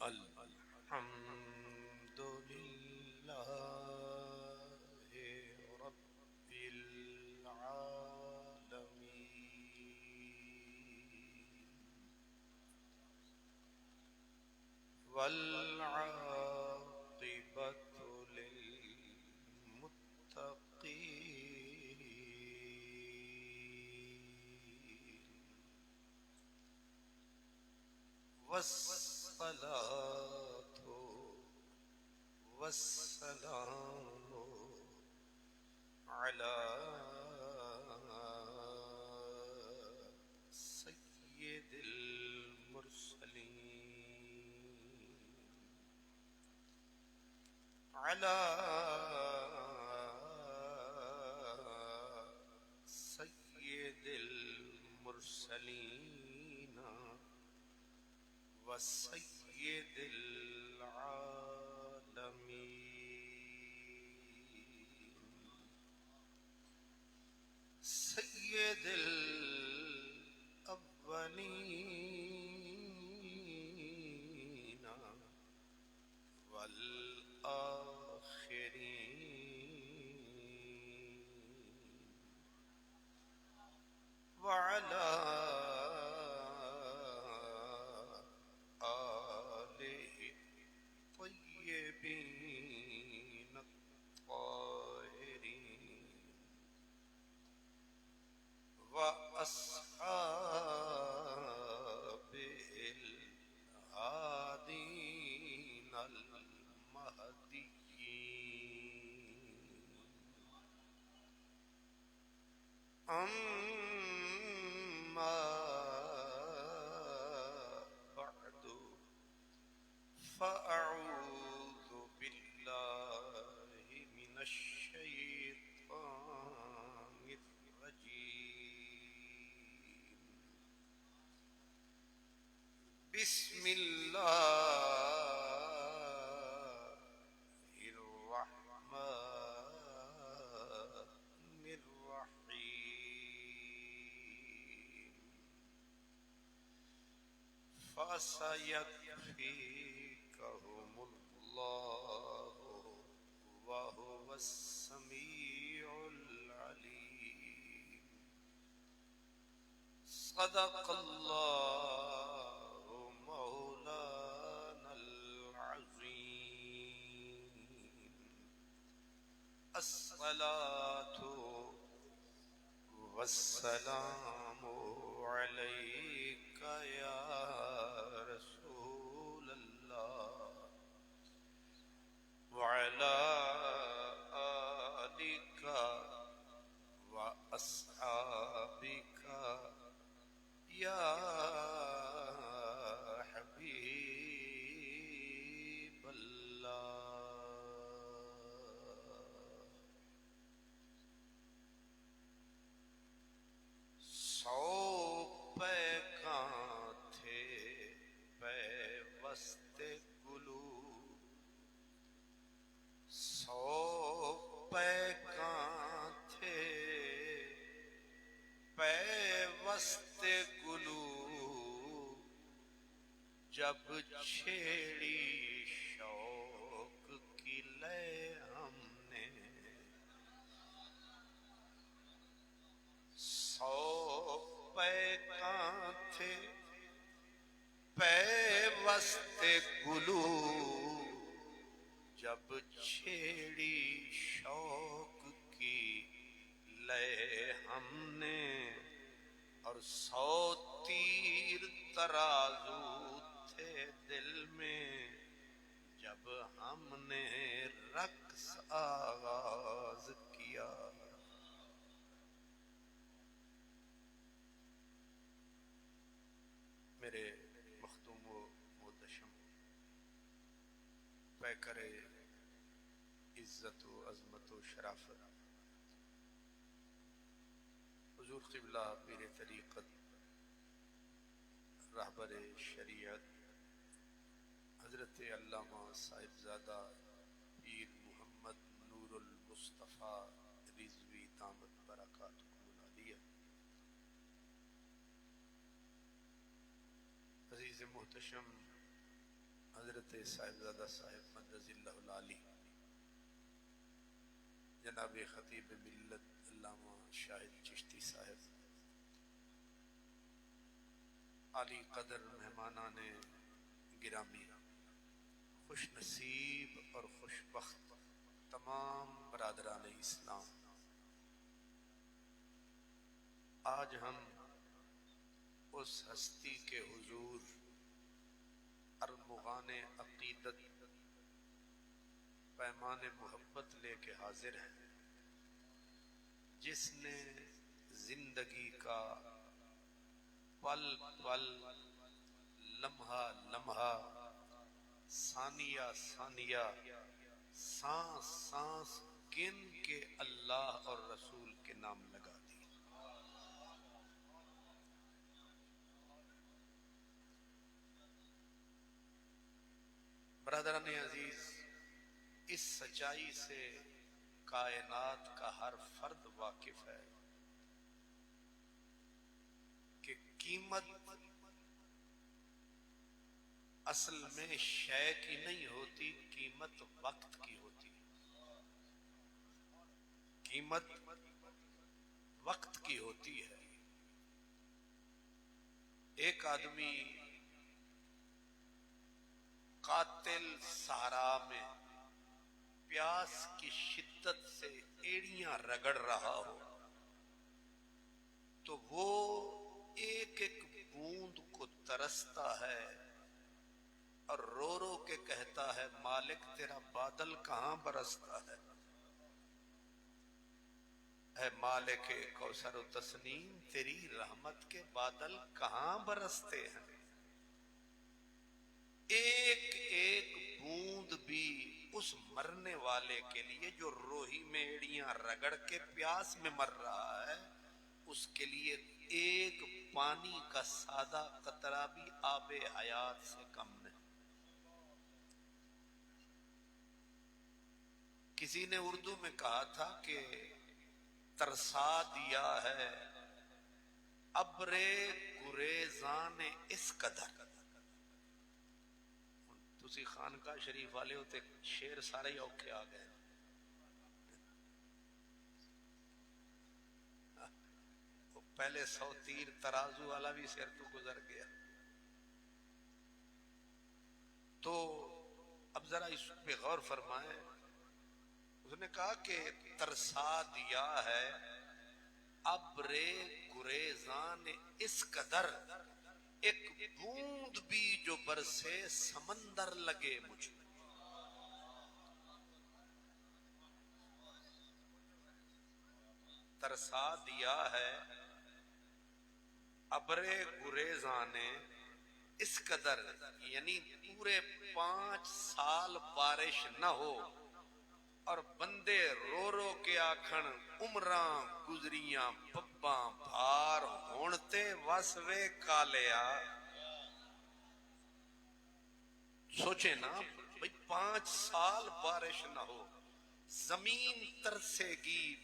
الحمد لله رب العالمين والعاقبة للمتقين والصلاة والسلام على سيد المرسلين على سيد المرسلين وسيد العالمين سيد الأولين والآخرين وعلى آله الطيبين الطاهرين وأصحابه الهادين المهديين أما بعد فأعوذ بالله من الشيطان الرجيم بسم الله الرحمن الرحيم فسيكفيكهم الله وهو السميع العليم صدق الله مولانا العظيم الصلاة والسلام عليك يا رسول الله وعلى آلك وأصحابك يا حبيب الله سو پیکاں تھے پیوست قلوب سو پیکاں تھے پیوست قلوب جب چھیڑی شوق کی لے ہم نے سو پیکاں تھے پیوست قلوب جب چھیڑی شوق کی لے ہم نے اور سو تیر ترازو تھے دل میں جب ہم نے رقص آغاز کیا میرے مخدوم و محتشم پیکر عزت و عظمت و شرافت حضور قبلہ پیر طریقت رہبر شریعت حضرت علامہ صاحبزادہ پیر محمد نور المصطفیٰ رضوی دامت برکاتہ العالیہ عزیز محتشم حضرت صاحبزادہ صاحب مد رضی اللہ العالی جناب خطیب ملت علامہ شاہد چشتی صاحب، عالی قدر مہمانان گرامی، خوش نصیب اور خوش بخت تمام برادران اسلام، آج ہم اس ہستی کے حضور ارمغان عقیدت پیمان محبت لے کے حاضر ہیں، جس نے زندگی کا پل پل، لمحہ لمحہ، ثانیہ ثانیہ، سانس سانس گن کے اللہ اور رسول کے نام لگا دی۔ برادران عزیز، اس سچائی سے کائنات کا ہر فرد واقف ہے کہ قیمت اصل میں شے کی نہیں ہوتی، قیمت وقت کی ہوتی ہے، قیمت وقت کی ہوتی ہے۔ ایک آدمی قاتل صحرا میں پیاس کی شدت سے ایڑیاں رگڑ رہا ہو تو وہ ایک ایک بوند کو ترستا ہے اور رو رو کے کہتا ہے مالک تیرا بادل کہاں برستا ہے، اے مالک کوثر و تسنیم تیری رحمت کے بادل کہاں برستے ہیں۔ ایک ایک بوند بھی اس مرنے والے کے لیے جو روہی میں ایڑیاں رگڑ کے پیاس میں مر رہا ہے، اس کے لیے ایک پانی کا سادہ قطرہ بھی آب حیات سے کم نہیں۔ کسی نے اردو میں کہا تھا کہ ترسا دیا ہے ابر گریزان اس قدر۔ تسی خانقاہ شریف والے ہوتے شیر سارے ہی اوکھے آ گئے، وہ پہلے 100 تیر ترازو والا بھی سر تو گزر گیا۔ تو اب ذرا اس پہ غور فرمائیں، اس نے کہا کہ ترسا دیا ہے ابر گریزان اس قدر، ایک بوند بھی جو برسے سمندر لگے مجھے۔ ترسا دیا ہے ابر گریزان اس قدر، یعنی پورے 5 سال بارش نہ ہو اور بندے رو رو کے آکھن عمراں گزریاں پباں بھار ہونتے وسوے کالیا۔ سوچے نا بھئی 5 سال بارش نہ ہو، زمین ترسے گی،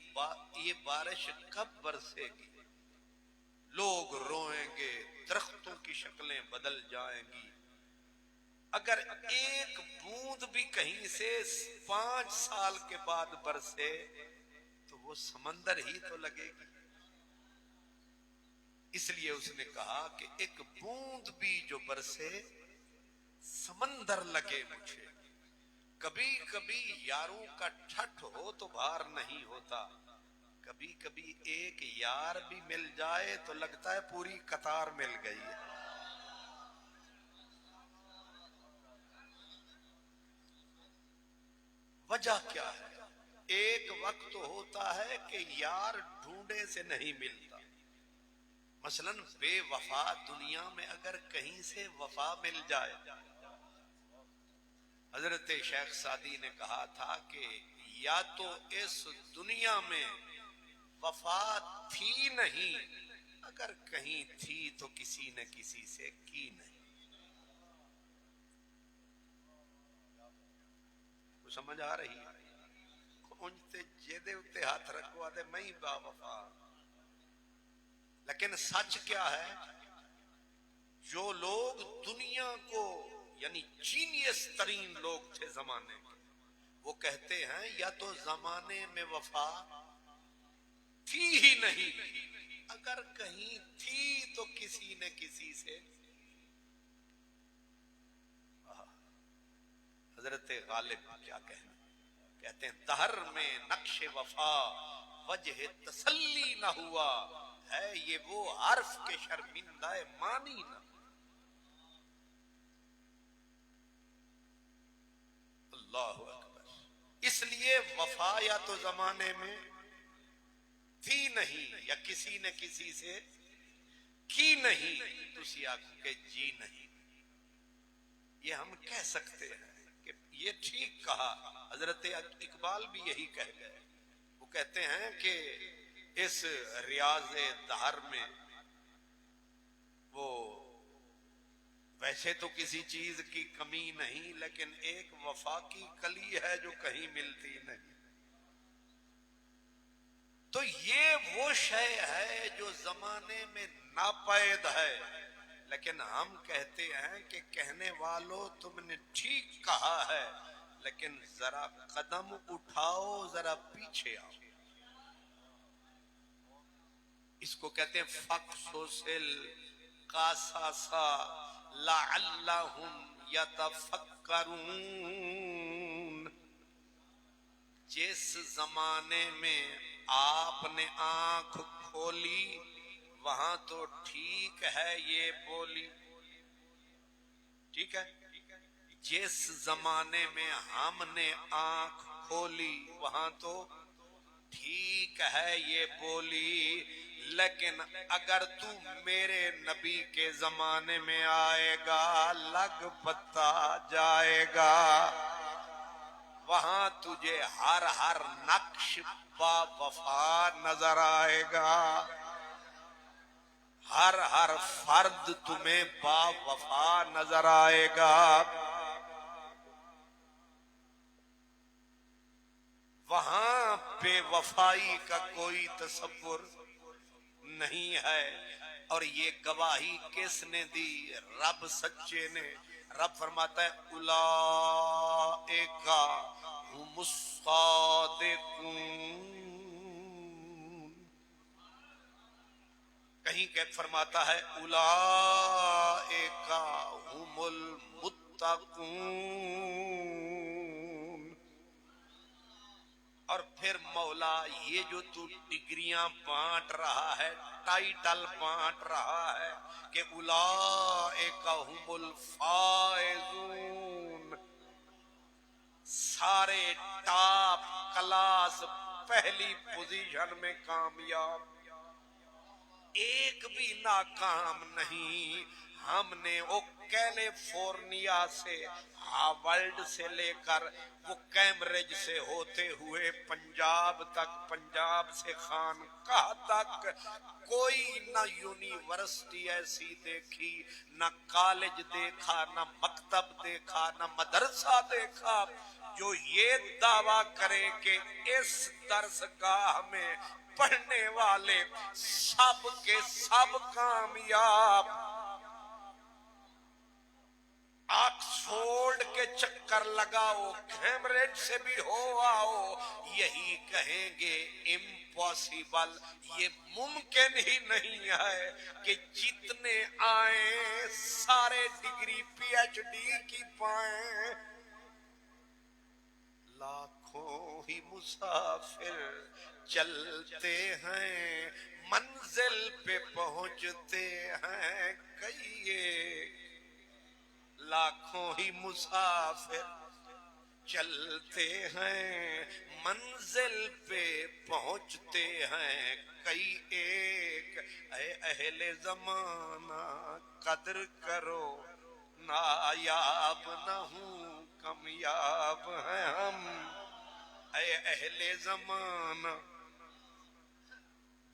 یہ بارش کب برسے گی؟ لوگ روئیں گے، درختوں کی شکلیں بدل جائیں گی۔ اگر ایک بوند بھی کہیں سے 5 سال کے بعد برسے تو وہ سمندر ہی تو لگے گی۔ اس لیے اس نے کہا کہ ایک بوند بھی جو برسے سمندر لگے مجھے۔ کبھی کبھی یاروں کا ٹھٹ ہو تو بھار نہیں ہوتا، کبھی کبھی ایک یار بھی مل جائے تو لگتا ہے پوری قطار مل گئی ہے۔ وجہ کیا ہے؟ ایک وقت ہوتا ہے کہ یار ڈھونڈے سے نہیں ملتا۔ مثلا بے وفا دنیا میں اگر کہیں سے وفا مل جائے، حضرت شیخ سعدی نے کہا تھا کہ یا تو اس دنیا میں وفا تھی نہیں، اگر کہیں تھی تو کسی نے کسی سے کی نہیں۔ تو سمجھ آ رہی ہے؟ انجتے جیدے اتے ہاتھ رکھو آدھے میں ہی با وفا۔ لیکن سچ کیا ہے؟ جو لوگ دنیا کو یعنی جینیس ترین لوگ تھے زمانے کے، وہ کہتے ہیں یا تو زمانے میں وفا تھی ہی نہیں، اگر کہیں تھی تو کسی نے کسی سے۔ حضرت غالب کیا کہتے ہیں دہر میں نقش وفا وجہ تسلی نہ ہوا، ہے یہ وہ حرف کے شرمندہ مانی نہ۔ اللہ اکبر۔ اس لیے وفا یا تو زمانے میں تھی نہیں یا کسی نے کسی سے کی نہیں، تسی آنکھ کے جی نہیں۔ یہ ہم کہہ سکتے ہیں کہ یہ ٹھیک کہا، حضرت اقبال بھی یہی کہہ گئے۔ وہ کہتے ہیں کہ اس ریاض دہر میں وہ ویسے تو کسی چیز کی کمی نہیں، لیکن ایک وفا کی کلی ہے جو کہیں ملتی نہیں۔ تو یہ وہ شے ہے جو زمانے میں ناپید ہے، لیکن ہم کہتے ہیں کہ کہنے والوں تم نے ٹھیک کہا ہے، لیکن ذرا قدم اٹھاؤ، ذرا پیچھے آؤ۔ اس کو کہتے ہیں فَقْصُصِ الْقَصَصَ لَعَلَّهُمْ يَتَفَكَّرُونَ۔ جس زمانے میں آپ نے آنکھ کھولی وہاں تو ٹھیک ہے یہ بولی، ٹھیک ہے۔ جس زمانے میں ہم نے آنکھ کھولی وہاں تو ٹھیک ہے یہ بولی، لیکن اگر تو میرے نبی کے زمانے میں آئے گا لگ پتا جائے گا، وہاں تجھے ہر ہر نقش با وفا نظر آئے گا، ہر ہر فرد تمہیں با وفا نظر آئے گا۔ وہاں بے وفائی کا کوئی تصور نہیں ہے۔ اور یہ گواہی کس نے دی؟ رب سچے نے۔ رب فرماتا ہے اولئک هم الصادقون، کہیں کہ فرماتا ہے اولئک هم المتقون۔ اور پھر مولا یہ جو تو ڈگریاں بانٹ رہا ہے، ٹائٹل بانٹ رہا ہے کہ اولئک هم الفائزون، سارے ٹاپ کلاس پہلی پوزیشن میں کامیاب، ایک بھی ناکام نہیں۔ ہم نے وہ کیلیفورنیا سے، ہارورڈ سے لے کر وہ کیمبرج سے ہوتے ہوئے پنجاب تک، پنجاب سے خانقاہ تک، کوئی نہ یونیورسٹی ایسی دیکھی، نہ کالج دیکھا، نہ مکتب دیکھا، نہ مدرسہ دیکھا جو یہ دعویٰ کرے کہ اس درسگاہ میں پڑھنے والے سب کے سب کامیاب۔ آکسفورڈ کے چکر لگاؤ، کیمبرج سے بھی ہو آؤ، یہی کہیں گے امپاسبل، یہ ممکن ہی نہیں ہے کہ جتنے آئیں سارے ڈگری پی ایچ ڈی کی پائیں۔ لاکھوں ہی مسافر چلتے ہیں، منزل پہ پہنچتے ہیں کئی ایک، لاکھوں ہی مسافر چلتے ہیں، منزل پہ پہنچتے ہیں کئی ایک۔ اے اہل زمانہ قدر کرو، نایاب نہ ہوں کمیاب ہیں ہم۔ اے اہل زمانہ،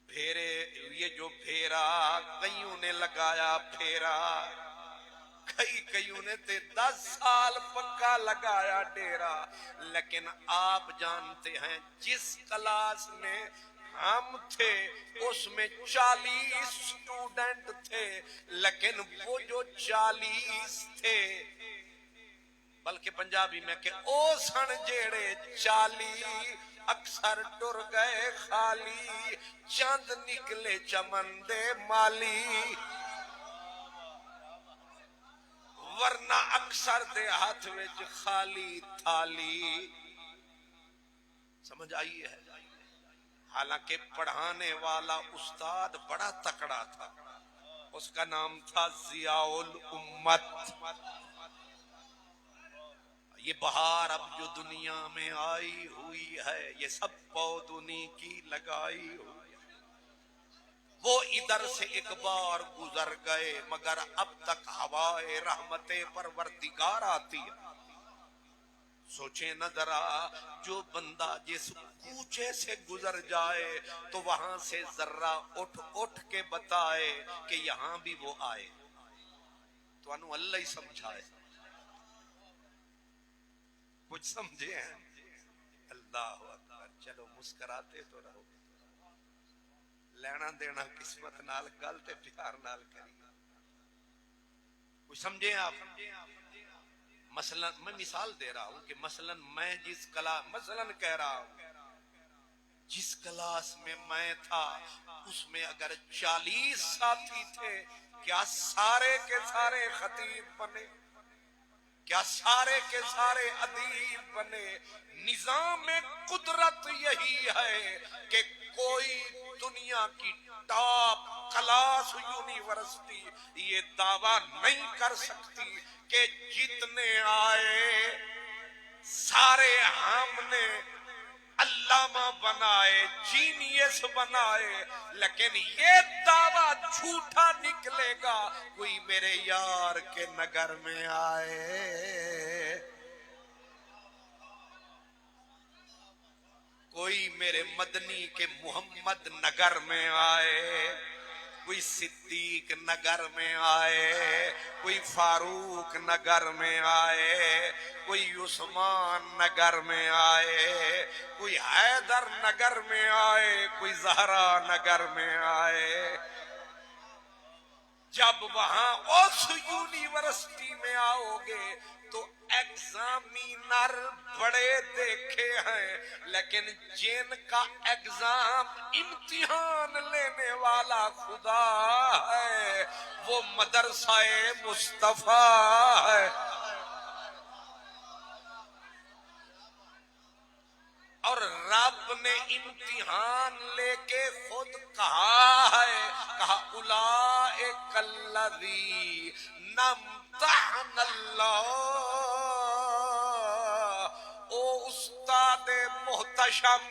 پھیرے یہ جو پھیرا کئیوں نے لگایا پھیرا، کئیوں نے 10 سال پکا لگایا ڈیرا، لیکن آپ جانتے ہیں جس کلاس میں ہم تھے اس میں 40 سٹوڈنٹ تھے، لیکن وہ جو 40 تھے بلکہ پنجابی میں کہ او سن جیڑے چالی اکثر ٹر گئے خالی چند نکلے چمن دے مالی ورنہ اکثر دے ہاتھ وچ خالی تھالی. سمجھ آئی ہے؟ حالانکہ پڑھانے والا استاد بڑا تکڑا تھا، اس کا نام تھا ضیاء الامت. یہ بہار اب جو دنیا میں آئی ہوئی ہے یہ سب پودنی کی لگائی ہوئی ہے. وہ ادھر سے ایک بار گزر گئے مگر اب تک ہوائے رحمت پروردگار آتی ہے. سوچیں نہ ذرا جو بندہ جس کوچے سے گزر جائے تو وہاں سے ذرہ اٹھ اٹھ کے بتائے کہ یہاں بھی وہ آئے تو انو اللہ ہی سمجھائے. کچھ سمجھے ہیں؟ اللہ اکبر. چلو مسکراتے تو رہو، لینا دینا قسمت نال گل تے پیار نال کری. کچھ سمجھے آپ؟ مثلا میں مثال دے رہا ہوں کہ مثلا میں کہہ رہا ہوں جس کلاس میں میں تھا اس میں اگر 40 ساتھی تھے کیا سارے کے سارے خطیب بنے؟ کیا سارے کے سارے ادیب بنے؟ نظام قدرت یہی ہے کہ کوئی دنیا کی ٹاپ کلاس یونیورسٹی یہ دعویٰ نہیں کر سکتی کہ جتنے آئے سارے ہم نے علامہ بنائے، جینیس بنائے، لیکن یہ دعویٰ جھوٹا نکلے گا کوئی میرے یار کے نگر میں آئے، کوئی میرے مدنی کے محمد نگر میں آئے، کوئی صدیق نگر میں آئے، کوئی فاروق نگر میں آئے، کوئی عثمان نگر میں آئے، کوئی حیدر نگر میں آئے، کوئی زہرا نگر میں آئے. جب وہاں اس یونیورسٹی میں آؤ گے تو ایگزامینر بڑے دیکھے ہیں لیکن جن کا ایگزام امتحان لینے والا خدا ہے وہ مدرسہ مصطفیٰ ہے. اور رب نے امتحان لے کے خود کہا ہے، کہا اولئک الذین امتحن اللہ. او استاد محتشم،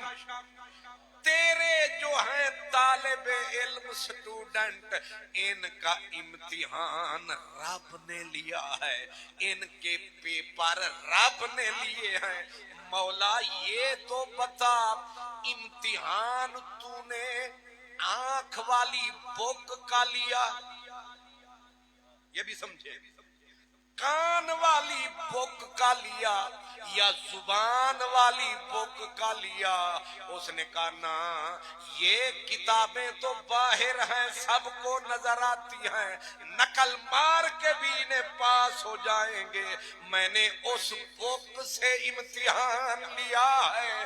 تیرے جو ہیں طالب علم سٹوڈنٹ ان کا امتحان رب نے لیا ہے، ان کے پیپر رب نے لیے ہیں. مولا یہ تو بتا امتحان تو نے آنکھ والی بک کا لیا، یہ بھی سمجھے، کان والی بک کا لیا یا زبان والی بک کا لیا؟ اس نے کہا نا یہ کتابیں تو باہر ہیں سب کو نظر آتی ہیں، نقل مار کے بھی انہیں پاس ہو جائیں گے. میں نے اس بک سے امتحان لیا ہے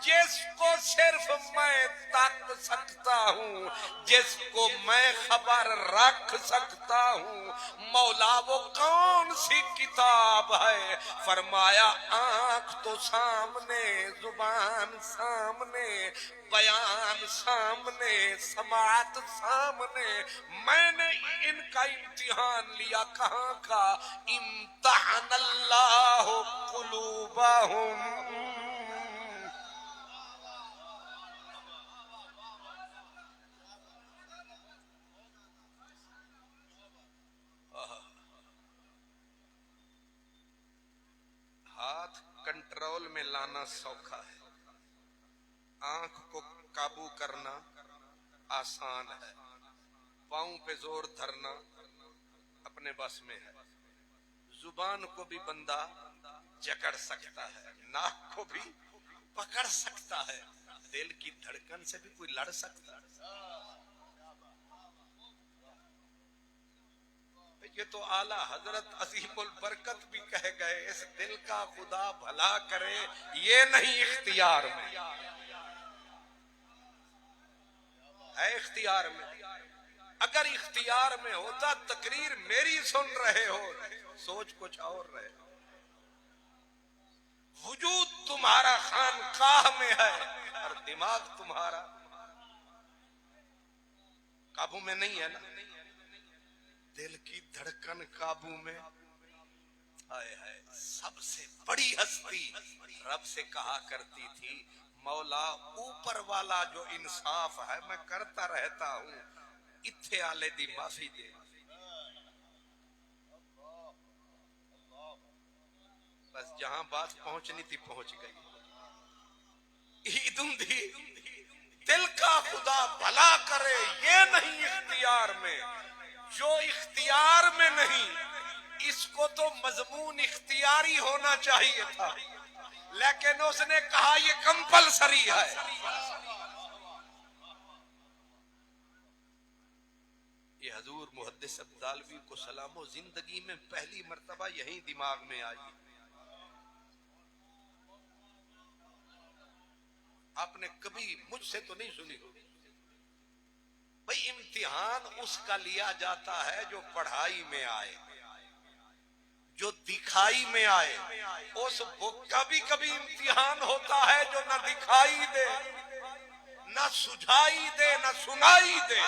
جس کو صرف میں تک سکتا ہوں، جس کو میں خبر رکھ سکتا ہوں. مولا وہ کون سی کتاب ہے؟ فرمایا آنکھ تو سامنے، زبان سامنے، بیان سامنے، سماعت سامنے. میں نے ان کا امتحان لیا. کہاں کا؟ امتحن اللہ قلوبہم. ہاتھ کنٹرول میں لانا سوکھا ہے، آنکھ کو قابو کرنا آسان ہے، پاؤں پہ زور دھرنا اپنے بس میں ہے. زبان کو بھی بندہ جکڑ سکتا ہے، ناک کو بھی پکڑ سکتا ہے، دل کی دھڑکن سے بھی کوئی لڑ سکتا ہے. یہ تو اعلی حضرت عظیم البرکت بھی کہہ گئے اس دل کا خدا بھلا کرے یہ نہیں اختیار میں ہے، اختیار میں اگر اختیار میں ہوتا تقریر میری سن رہے ہو سوچ کچھ اور رہے، وجود تمہارا خانقاہ میں ہے اور دماغ تمہارا قابو میں نہیں ہے نا، دل کی دھڑکن قابو میں ہائے ہائے۔ سب سے بڑی ہستی رب سے کہا کرتی تھی مولا اوپر والا جو انصاف ہے میں کرتا رہتا ہوں اتھے آلے دی معافی دے، بس جہاں بات پہنچنی تھی پہنچ گئی۔ عیدن دی دل کا خدا بھلا کرے یہ نہیں اختیار میں، جو اختیار میں نہیں اس کو تو مضمون اختیاری ہونا چاہیے تھا لیکن اس نے کہا یہ کمپلسری ہے۔ یہ حضور محدث ابدالوی کو سلام و زندگی میں پہلی مرتبہ یہی دماغ میں آئی۔ آپ نے کبھی مجھ سے تو نہیں سنی ہوگی بھئی امتحان اس کا لیا جاتا ہے جو پڑھائی میں آئے، جو دکھائی میں آئے، اس بک کا بھی کبھی امتحان ہوتا ہے جو نہ دکھائی دے نہ سجھائی دے نہ سنائی دے۔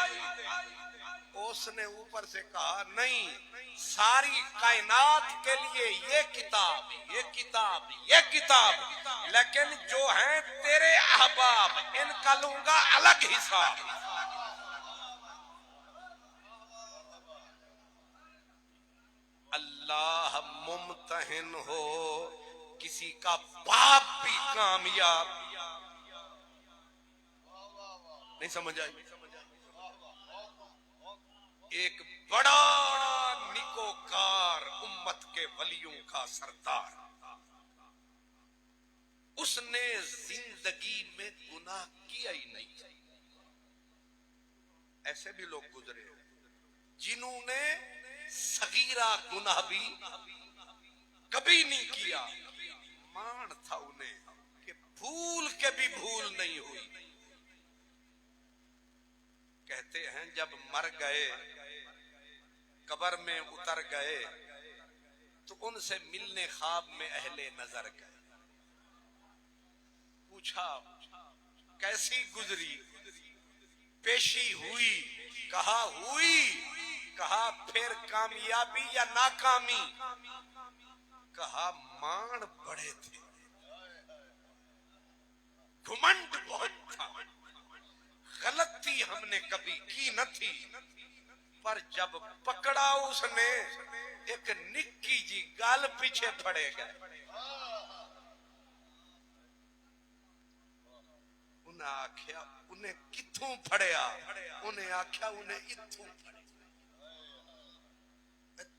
اس نے اوپر سے کہا نہیں، ساری کائنات کے لیے یہ کتاب یہ کتاب یہ کتاب، لیکن جو ہیں تیرے احباب ان کا لوں گا الگ حساب۔ اللہ ممتحن ہو کسی کا باپ بھی کامیاب نہیں سمجھ آئی۔ ایک بڑا نیکوکار امت کے ولیوں کا سردار، اس نے زندگی میں گناہ کیا ہی نہیں۔ ایسے بھی لوگ گزرے جنہوں نے صغیرہ گناہ بھی کبھی نہیں کیا، مان تھا انہیں کہ بھول کے بھی بھول نہیں ہوئی۔ کہتے ہیں جب مر گئے قبر میں اتر گئے تو ان سے ملنے خواب میں اہل نظر گئے، پوچھا کیسی گزری، پیشی ہوئی، کہا ہوئی، کہا پھر کامیابی یا ناکامی، کہا مان بڑے تھے، گھمنڈ بہت تھا، غلطی ہم نے کبھی کی نہ تھی، پر جب پکڑا اس نے ایک نکی جی گال پیچھے پڑے گئے۔ انہیں آکھیا انہیں کتھوں پھڑیا، انہیں آکھیا انہیں اتھوں پھڑیا،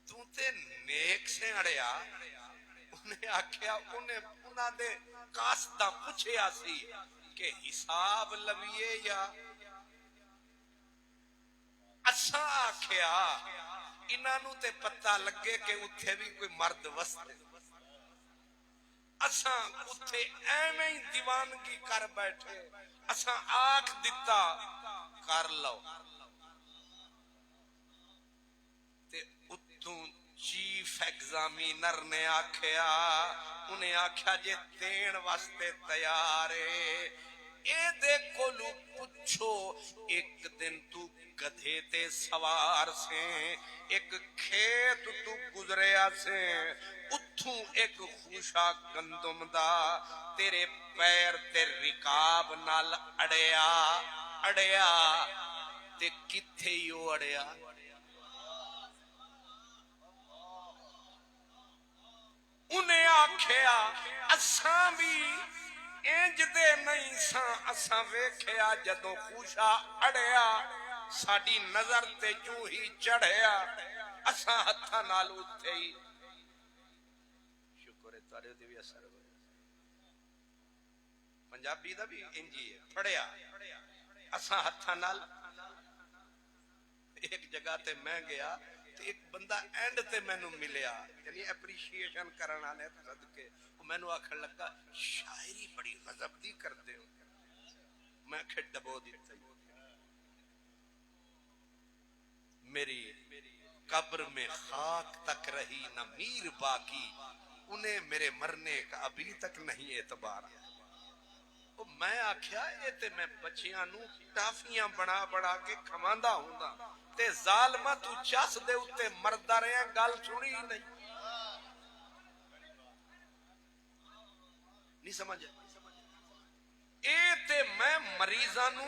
تو تے نیک سے اڑیا، انہیں آکھیا انہیں دے کاسدہ پوچھیا سی کہ حساب لویے یا اساں آکھیا انہوں تے پتہ لگے کہ اتھے بھی کوئی مرد وستے، اساں اتھے ایویں ہی دیوانگی کر بیٹھے، اساں آکھ دیتا کر لو، تے اتوں چیف ایگزامینر نے آکھیا، انہیں آکھیا جے دین واسطے تیارے اے دے کولو پچھو ایک دن تو گدھے تے سوار سے ایک کھیت تو گزریا سے اتھوں ایک خوشا گندم دا تیرے پیر تے رکاب نال اڑیا اڑیا تے کتھے ہی اڑیا۔ انہیں آکھیا اساں بھی انج دے نہیں ساں، اساں ویکھیا جدوں خوشا اڑیا ساڈی نظر تے جو ہی چڑھیا اساں ہتھاں نال اٹھے ہی، شکر ہے تارے دی بھی اثر ہویا، پنجابی دا بھی انجی ہے پڑھیا اساں ہتھاں نال۔ ایک جگہ تے میں گیا تے ایک بندہ اینڈ تے مینوں ملیا یعنی اپریشیشن کرن والے صدقے او مینوں آکھن لگا شاعری بڑی غضب دی کردے ہو میں کہ ڈبو دتا میری قبر میں خاک تک رہی نہ میر باقی انہیں میرے مرنے کا ابھی تک نہیں اعتبار میں آکھیا اے تے میں بچیاں نو ٹافیاں بنا بڑا کے کھواندا ہوندا تے ظالما تو چس دے اوتے مردا رہیا گل سنی نہیں سمجھ اے تے میں مریضاں نو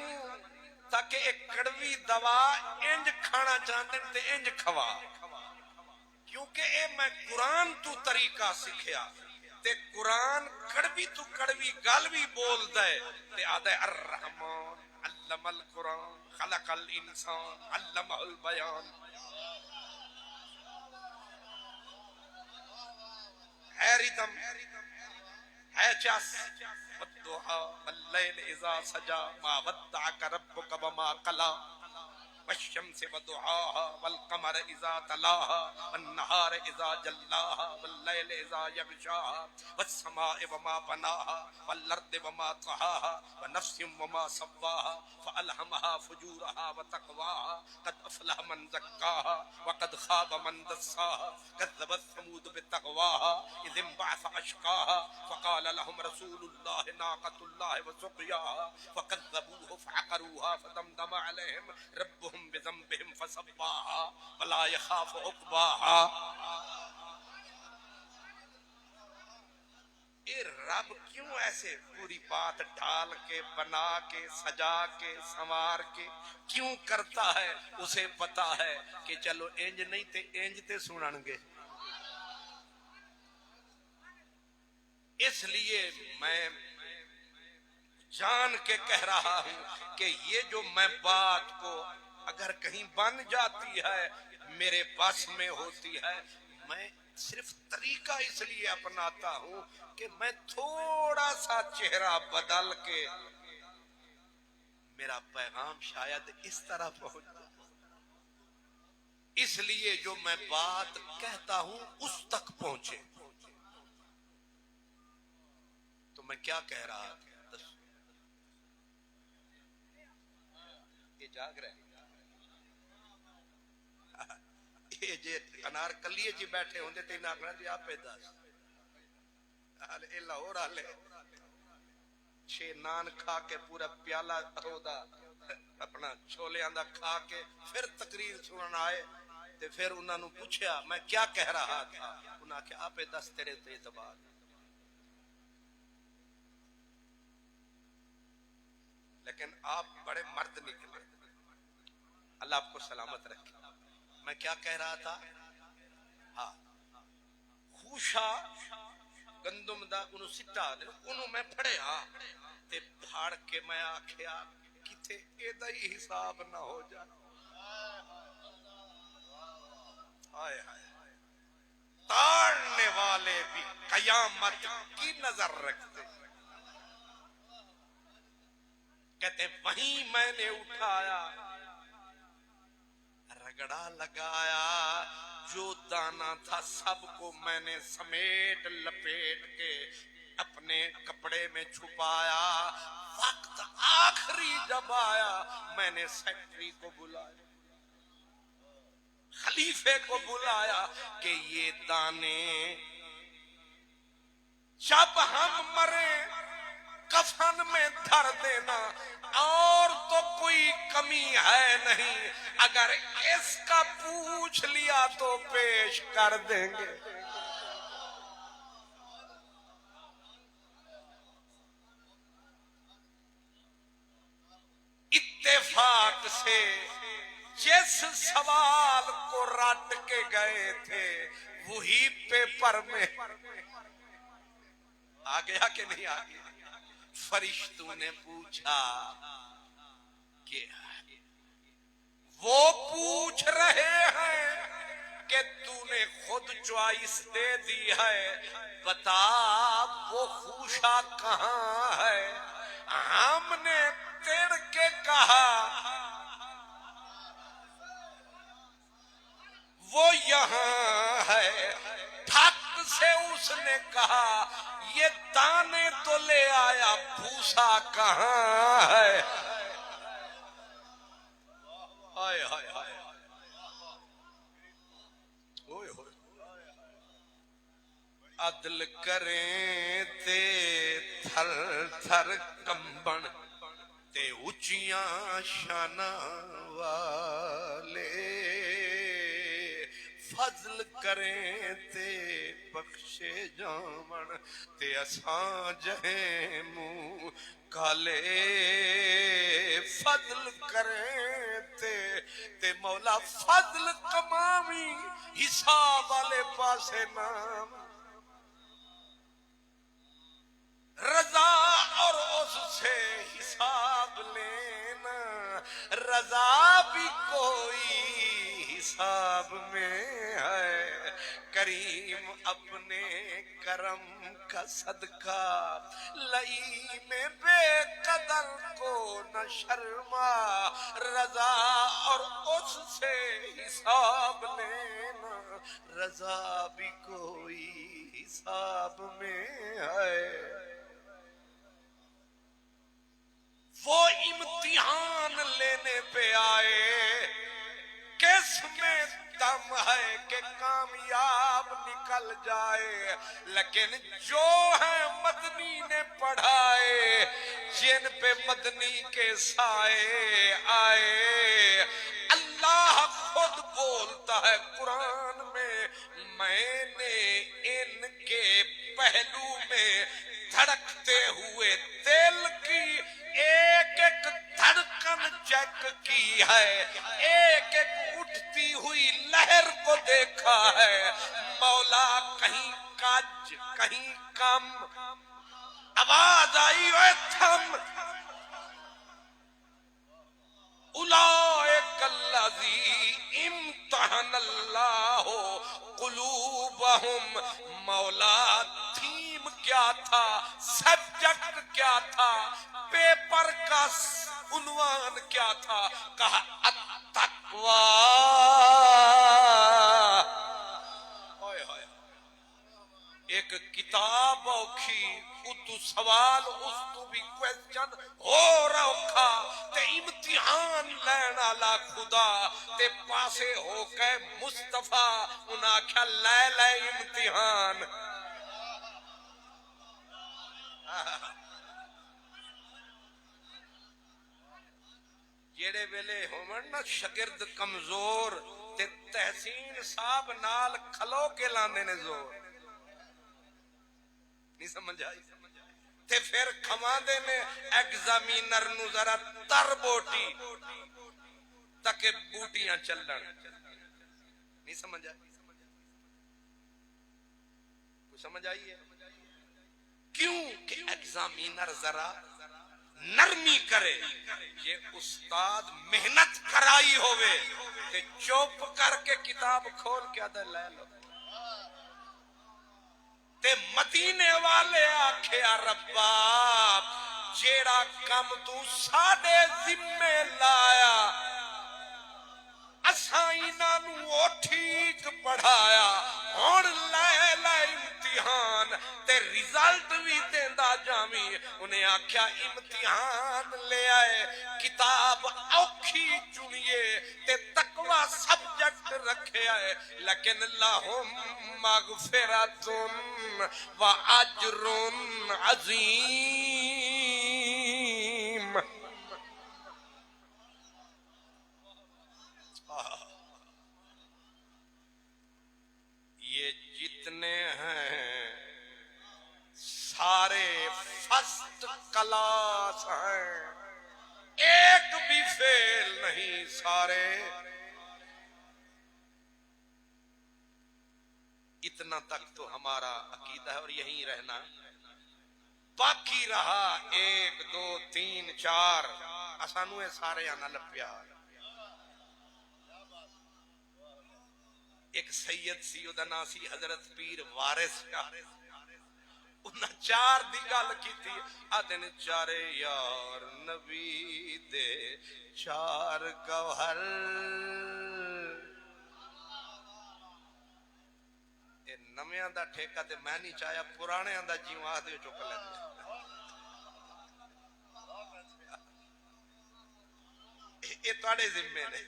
تاکہ ایک کڑوی دوا انج کھانا چاہتے تے انج کھوا کیونکہ اے میں قرآن تو طریقہ سکھیا تے قرآن کڑوی تو کڑوی گل بھی بول دے تے آدھے الرحمن علم القرآن خلق الانسان علمہ البیان ہے ریدم ہے چاس والضحا واللیل اذا سجا ما ودعک ربک وما قلا والشمس وضحاها والقمر اذا تلاها والنهار اذا جلاها والليل اذا يغشاها والسماء وما بناها والارض وما طحاها ونفس وما سواها فالهمها فجورها وتقواها قد افلح من زكاها وقد خاب من دساها كذبت ثمود بتقواها اذ انبعث اشقاها فقال لهم رسول الله ناقة الله وسقياها فكذبوه فعقروها فدمدم عليهم ربهم بذنبهم فسواها ولا يخاف عقباها اے رب کیوں ایسے پوری بات ڈال کے بنا کے سجا کے سنوار کے کیوں کرتا ہے اسے پتا ہے کہ چلو انج نہیں تے انج تے سنن گے اس لیے میں جان کے کہہ رہا ہوں کہ یہ جو میں بات کو اگر کہیں بن جاتی ہے میرے بس میں ہوتی ہے میں صرف طریقہ اس لیے اپناتا ہوں کہ میں تھوڑا سا چہرہ بدل کے میرا پیغام شاید اس طرح پہنچ جائے اس لیے جو میں بات کہتا ہوں اس تک پہنچے تو میں کیا کہہ رہا تھا یہ جاگ رہے یہ جے انار کلیے جی بیٹھے ہوندے تے نہ آکھنا جی آپ دس اے لاہور والے 6 نان کھا کے پورا پیالہ ہودا اپنا چھولیاں دا کھا کے پھر تقریر سنن آئے تے پھر انہاں نو پوچھیا میں کیا کہہ رہا تھا انہاں کہ آپ دس تیرے تے اعتبار لیکن آپ بڑے مرد نکلے اللہ آپ کو سلامت رکھے میں کیا کہہ رہا تھا ہاں خوشا گندم دا انہوں سٹا دے انہوں میں پھڑے ہاں تے پھاڑ کے میں آکھیا کتے ایدہ ہی حساب نہ ہو جائے آئے آئے تاڑنے والے بھی قیامت کی نظر رکھتے کہتے وہیں میں نے اٹھایا رگڑا لگایا جو دانا تھا سب کو میں نے سمیٹ لپیٹ کے اپنے کپڑے میں چھپایا وقت آخری جب آیا میں نے سیکٹری کو بلایا خلیفے کو بلایا کہ یہ دانے جب ہم مرے کفن میں دھر دینا اور تو کوئی کمی ہے نہیں اگر اس کا پوچھ لیا تو پیش کر دیں گے اتفاق سے جس سوال کو رٹ کے گئے تھے وہی پیپر میں آ گیا کہ نہیں آ گیا فرشتوں نے پوچھا کہ وہ پوچھ رہے ہیں کہ تو نے خود چوائس دے دی ہے بتا وہ خوشا کہاں ہے ہم نے تڑ کے کہا وہ سے کہا یہ دانے تو لے آیا بھوسا کہاں ہے؟ ہائے ہائے ہائے ہوئے ہوئے عدل کریں تے تھر تھر کمبن تے اچیاں شانہ والے فضل کریں تے بخشے جامن تے اساں جہیں منہ کالے فضل کریں تے مولا فضل کماوی حساب والے پاسے نام رضا اور اس سے حساب لینا رضا بھی کوئی حساب میں ہے کریم اپنے کرم کا صدقہ لئی میں بے قدر کو نہ شرما رضا اور اس سے حساب لینا رضا بھی کوئی حساب میں ہے وہ امتحان لینے پہ آئے کس میں دم ہے کہ کامیاب نکل جائے لیکن جو ہے مدنی نے پڑھائے جن پہ مدنی کے سائے آئے اللہ خود بولتا ہے قرآن میں نے ان کے پہلو میں دھڑکتے ہوئے دل کی ایک ایک دھڑکن چیک کی ہے ایک ایک اٹھتی ہوئی لہر کو دیکھا ہے مولا کہیں کج کہیں کم آواز آئی ہوئے تھم اولئک الذی امتحن اللہ قلوبہم مولا تھیم کیا تھا سبجیکٹ کیا تھا پیپر کا عنوان کیا تھا کہا التقوی ایک کتاب اوکھی اتو سوال اس تو بھی کوئسچن ہو رکھا تے امتحان لینا لا خدا تے پاسے ہو کے مصطفیٰ انہاں کیا لے امتحان جیڑے ویلے ہومن نا شگرد کمزور تے تحسین صاحب نال کھلو کے لاندے نے زور نہیں سمجھ آئی تے پھر کھماندے نے ایگزامینر نو ذرا تر بوٹی تاکہ بوٹیاں چلن نہیں سمجھ آئی کوئی سمجھ آئی ہے کیوں کہ ایگزامینر ذرا نرمی کرے یہ استاد محنت کرائی ہوئے تے چوپ کر کے کتاب کھول کے ادھر لے لو تے مدینے والے آکھیا ربا جیڑا کم تو ساڑے ذمے لایا اسائنہ نو وہ ٹھیک پڑھایا اور لے امتحان تے ریزلٹ بھی دیندہ جامی انہیں آکھیا امتحان لے آئے کتاب اوکھی چنیے تے تقوی سبجیکٹ رکھے آئے لیکن لہم مغفرت و اجر عظیم یہ جتنے ہیں سارے فرسٹ کلاس ہیں ایک بھی فیل نہیں سارے اتنا تک تو ہمارا عقیدہ ہے اور یہیں رہنا باقی رہا 1 2 3 4 اسانو اے سارے آنا لپیا ایک سید سی دا نا سی حضرت پیر وارث کا انہاں 4 دی گل کیتی آدن چارے یار نبی دے 4 گوہر اے نویں نویاں دا ٹھیکہ تے میں نہیں چاہیا پرانے دا جیوں آہ دیو چک لیندے یہ تواڈے ذمے نے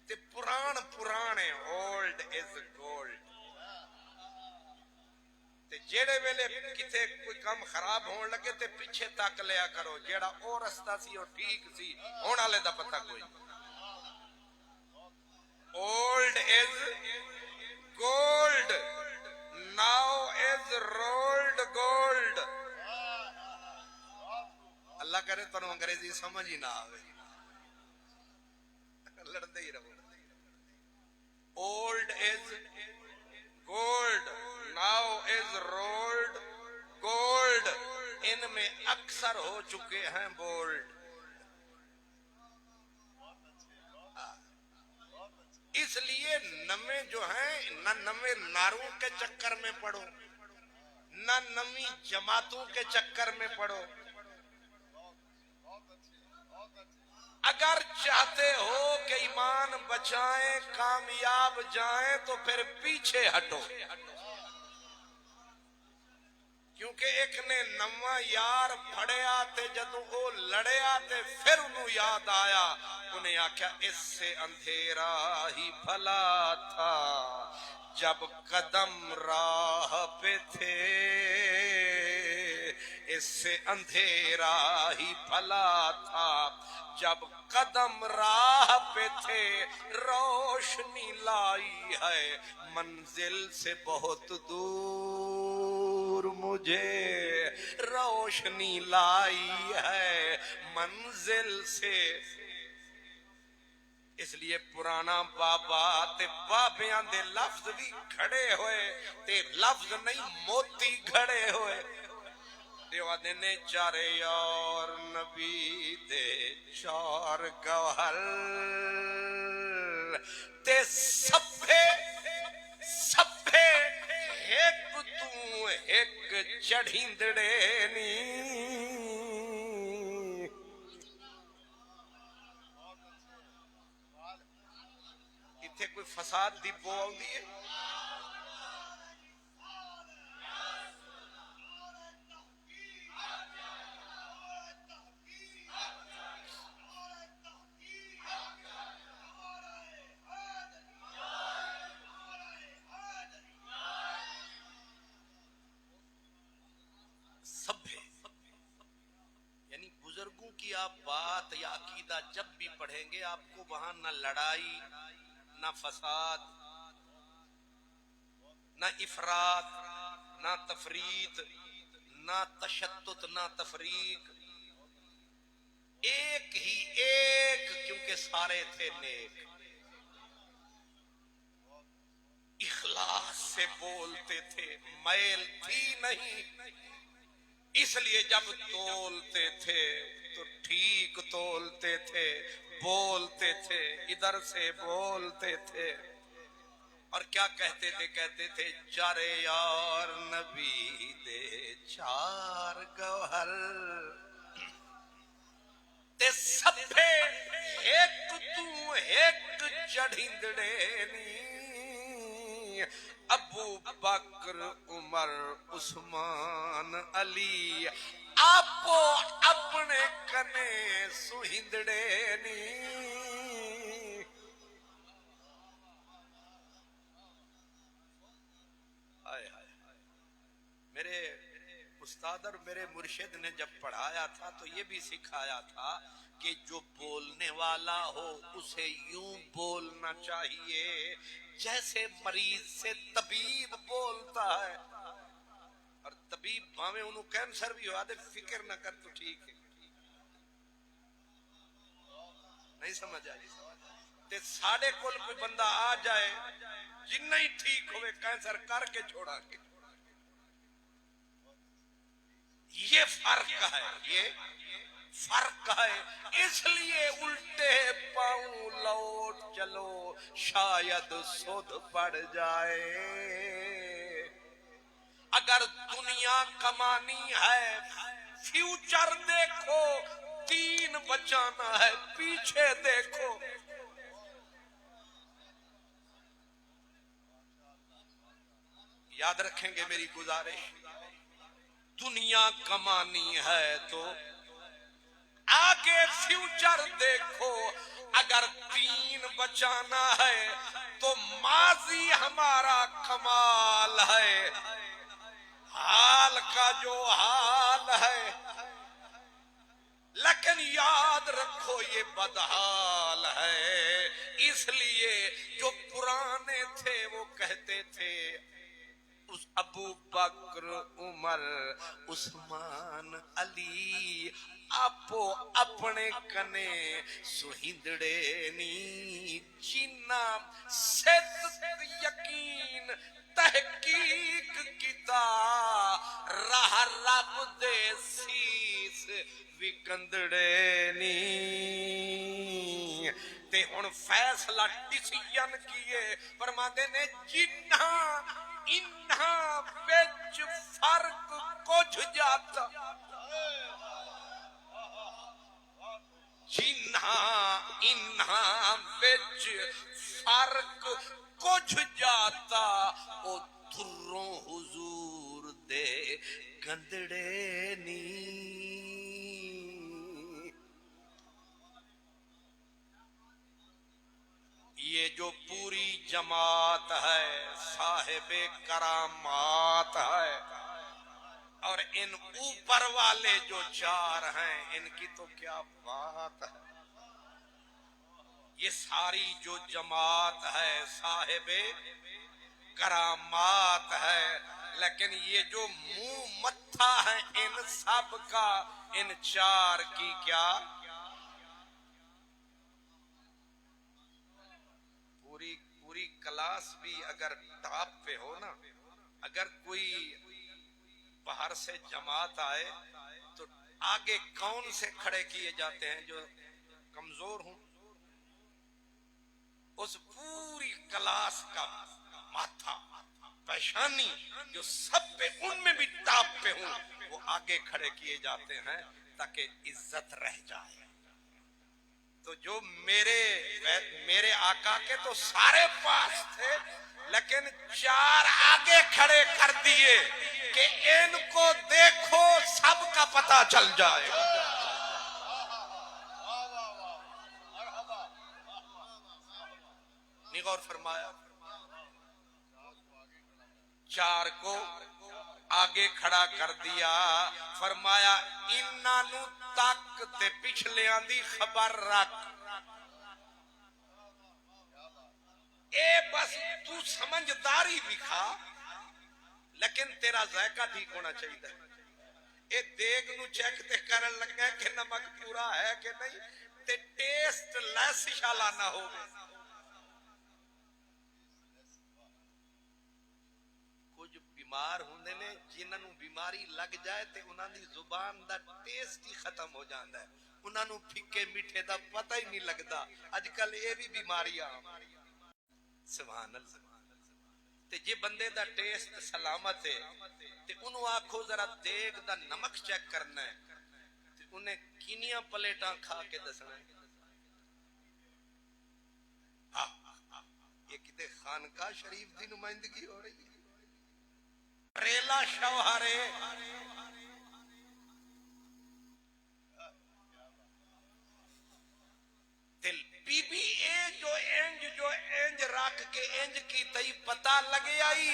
تے پرانے اولڈ از گولڈ تے جیڑے ویلے کتے کوئی کم خراب ہون لگے تے پیچھے تک لیا کرو جیڑا او رستہ سی او ٹھیک سی ہون والے دا پتہ کوئی old is gold now is rolled gold اللہ کرے تو انگریزی سمجھ ہی نہ آوے لڑتے ہی رہو old is gold now is rolled gold ان میں اکثر ہو چکے ہیں بولڈ اس لیے نمے جو ہیں نہ نمے ناروں کے چکر میں پڑو نہ نمی جماعتوں کے چکر میں پڑو اگر چاہتے ہو کہ ایمان بچائیں کامیاب جائیں تو پھر پیچھے ہٹو کیونکہ ایک نے نواں یار پھڑے آتے جدوں وہ لڑے آتے پھر انہوں یاد آیا انہیں آکھیا اس سے اندھیرا ہی بھلا تھا جب قدم راہ پہ تھے اس سے اندھیرا ہی بھلا تھا جب قدم راہ پہ تھے روشنی لائی ہے منزل سے بہت دور مجھے روشنی لائی ہے منزل سے اس لیے پرانا بابا تے بابیاں دے لفظ بھی کھڑے ہوئے تے لفظ نہیں موتی کھڑے ہوئے دیوا دینے چارے یار نبی دے چار گوہر تے سبھے ایک تو ایک چڑھیندڑے نی اتھے کوئی فساد دی بو آؤندی ہے کی آپ بات یا عقیدہ جب بھی پڑھیں گے آپ کو وہاں نہ لڑائی نہ فساد نہ افراط نہ تفریط نہ تشتت نہ تفریق ایک ہی ایک کیونکہ سارے تھے نیک اخلاص سے بولتے تھے میل تھی نہیں اس لیے جب تولتے تھے تو ٹھیک تولتے تھے بولتے تھے ادھر سے بولتے تھے اور کیا کہتے تھے چارے یار نبی دے چار گوہر تے سبھے ایک تو ایک چڑھیندڑے نی ابو بکر عمر عثمان علی آپو اپنے کنے سہندڑے نی میرے استاد اور میرے مرشد نے جب پڑھایا تھا تو یہ بھی سکھایا تھا کہ جو بولنے والا ہو اسے یوں بولنا چاہیے جیسے مریض سے طبیب بولتا ہے اور طبیب بھاویں انہوں کینسر بھی ہوا دے فکر نہ کر تو ٹھیک ہے نہیں سمجھ آئی تے ساڑھے کل کوئی بندہ آ جائے جنہ ہی ٹھیک ہوئے کینسر کر کے چھوڑا کے یہ فرق ہے یہ فرق ہے اس لیے الٹے پاؤں لوٹ چلو شاید سود پڑ جائے اگر دنیا کمانی ہے فیوچر دیکھو دین بچانا ہے پیچھے دیکھو یاد رکھیں گے میری گزارش، دنیا کمانی ہے تو آگے فیوچر دیکھو، اگر دین بچانا ہے تو ماضی ہمارا کمال ہے، حال کا جو حال ہے، لیکن یاد رکھو یہ بدحال ہے، اس لیے جو پرانے تھے وہ کہتے تھے اس ابو بکر عمر عثمان علی آپو اپنے کنے سہندڑے نی، جنہ صدق یقین تحقیق کیتا راہ رب دے سیس وکندڑے نی، تے ہن فیصلہ ڈیسیژن کیے فرماندے نے جنہ انہاں وچ فرق کچھ جاتا، جنہاں انہاں وچ فرق کچھ جاتا او تھروں حضور دے گندڑے نی۔ یہ جو پوری جماعت ہے صاحب کرامات ہے، اور ان اوپر والے جو چار ہیں ان کی تو کیا بات ہے، یہ ساری جو جماعت ہے صاحب کرامات ہے، لیکن یہ جو منہ متھا ہے ان سب کا، ان چار کی کیا پوری کلاس بھی اگر ٹاپ پہ ہو نا، اگر کوئی باہر سے جماعت آئے تو آگے کون سے کھڑے کیے جاتے ہیں؟ جو کمزور ہوں، اس پوری کلاس کا ماتھا پیشانی جو سب پہ ان میں بھی ٹاپ پہ ہوں وہ آگے کھڑے کیے جاتے ہیں تاکہ عزت رہ جائے۔ تو جو میرے آقا کے تو سارے پاس تھے، لیکن چار آگے کھڑے کر دیے کہ ان کو دیکھو سب کا پتہ چل جائے۔ نہیں غور فرمایا؟ چار کو آگے کھڑا کر دیا، فرمایا انہاں نو تک تے پچھلیاں دی خبر رکھ، اے بس تو سمجھداری دکھا لیکن تیرا ذائقہ ٹھیک ہونا چاہیے۔ اے دیگ نو چیک تے کرن لگا کہ نمک پورا ہے کہ نہیں، تے ٹیسٹ لیس شالا نہ ہو۔ کچھ بیمار ہوندے نے جنہاں نو بیماری لگ جائے تے انہاں دی زبان دا ٹیسٹ ہی ختم ہو جاندا ہے، انہاں نو پھکے میٹھے دا پتہ ہی نہیں لگدا۔ اج کل اے بھی بیماریاں، سبحان اللہ۔ تے جے بندے دا ٹیسٹ سلامت ہے تے انہوں آکھو ذرا دیگ دا نمک چیک کرنا ہے تے انہیں کینیاں پلیٹاں کھا کے دسنا ہے۔ یہ کتے خانقاہ شریف دی نمائندگی ہو رہی ہے، ریلا شوہرے دل بی بی اے جو انج رکھ کے انج کی تئی پتہ لگے آئی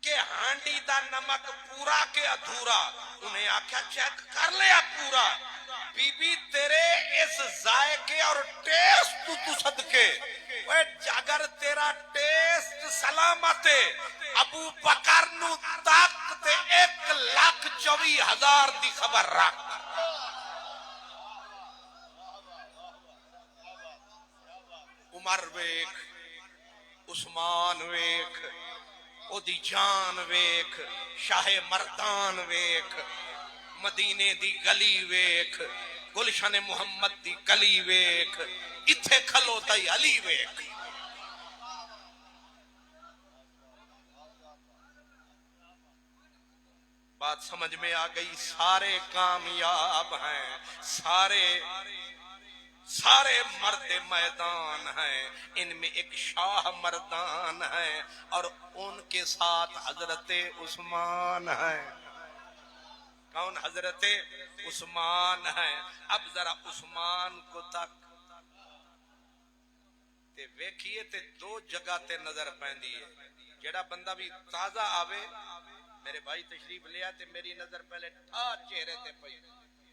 کہ ہانڈی دا نمک پورا کے ادھورا، انہیں آکھا چیک کر لیا پورا۔ بی بی تیرے اس ذائقے اور ٹیسٹ تو صدقے، اگر تیرا ٹیسٹ سلامت ہے ابو بکر نو تک تے 1,24,000 دی خبر رکھ۔ عمر ویکھ، عثمان ویکھ، او دی جان ویکھ، شاہ مردان ویکھ، مدینے دی گلی ویکھ، گلشن محمد دی گلی ویکھ، اتھے کھلوتا ہی علی ویکھ۔ بات سمجھ میں آ گئی؟ سارے کامیاب ہیں، سارے مرد میدان ہیں، ان میں ایک شاہ مردان ہے اور ان کے ساتھ حضرت عثمان ہے۔ کون؟ حضرت عثمان ہے۔ اب ذرا عثمان کو تک تے ویکھیے تے دو جگہ تے نظر پیندی ہے۔ جڑا بندہ بھی تازہ آوے، میرے بھائی تشریف لیا تے میری نظر پہلے ٹھا چہرے تے پئی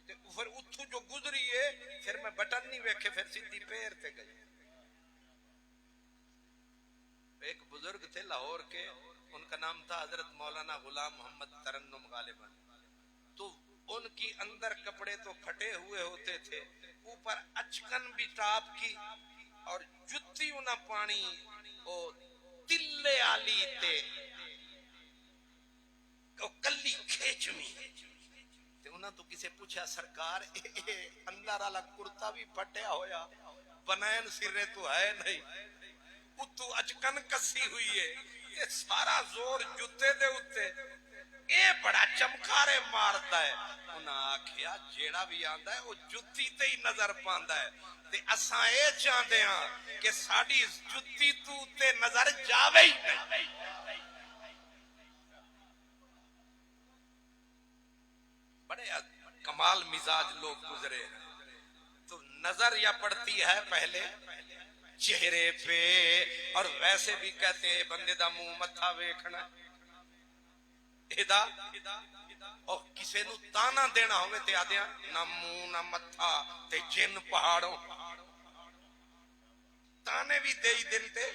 تے پھر اتھو جو گزری ہے پھر میں بٹن نہیں ویکھے، پھر سیدھی پیر تے گئی۔ ایک بزرگ تھے لاہور کے، ان کا نام تھا حضرت مولانا غلام محمد ترنم غالباً۔ تو ان کی اندر کپڑے تو پھٹے ہوئے ہوتے تھے، اوپر اچکن بھی ٹاپ کی اور جتی انہاں پانی او تلے آلی تے او کلی کھیچمی تے انہاں تو کسے پوچھا سرکار اندر والا کرتا بھی پھٹیا ہویا، بنین سرے تو ہے نہیں، اتو اچکن کسی ہوئی ہے، یہ سارا زور جتے دے اتے، اے بڑا چمکارے مارتا ہے۔ انہاں آکھیا جیڑا بھی آندا ہے وہ جتی تے ہی نظر پاندا ہے تے اساں اے چاہندے ہاں کہ ساڈی جتی تو تے نظر جاوے ہی نہیں۔ بڑے کمال مزاج لوگ گزرے ہیں۔ تو نظر یا پڑتی ہے پہلے چہرے پہ، اور ویسے بھی کہتے ہیں بندے دا منہ متھا ویکھنا ادا، اور کسے نو تانا دینا ہوئے تے آدھیاں نہ منہ نہ متھا تے جن پہاڑوں، تانے بھی دے ہی دن تے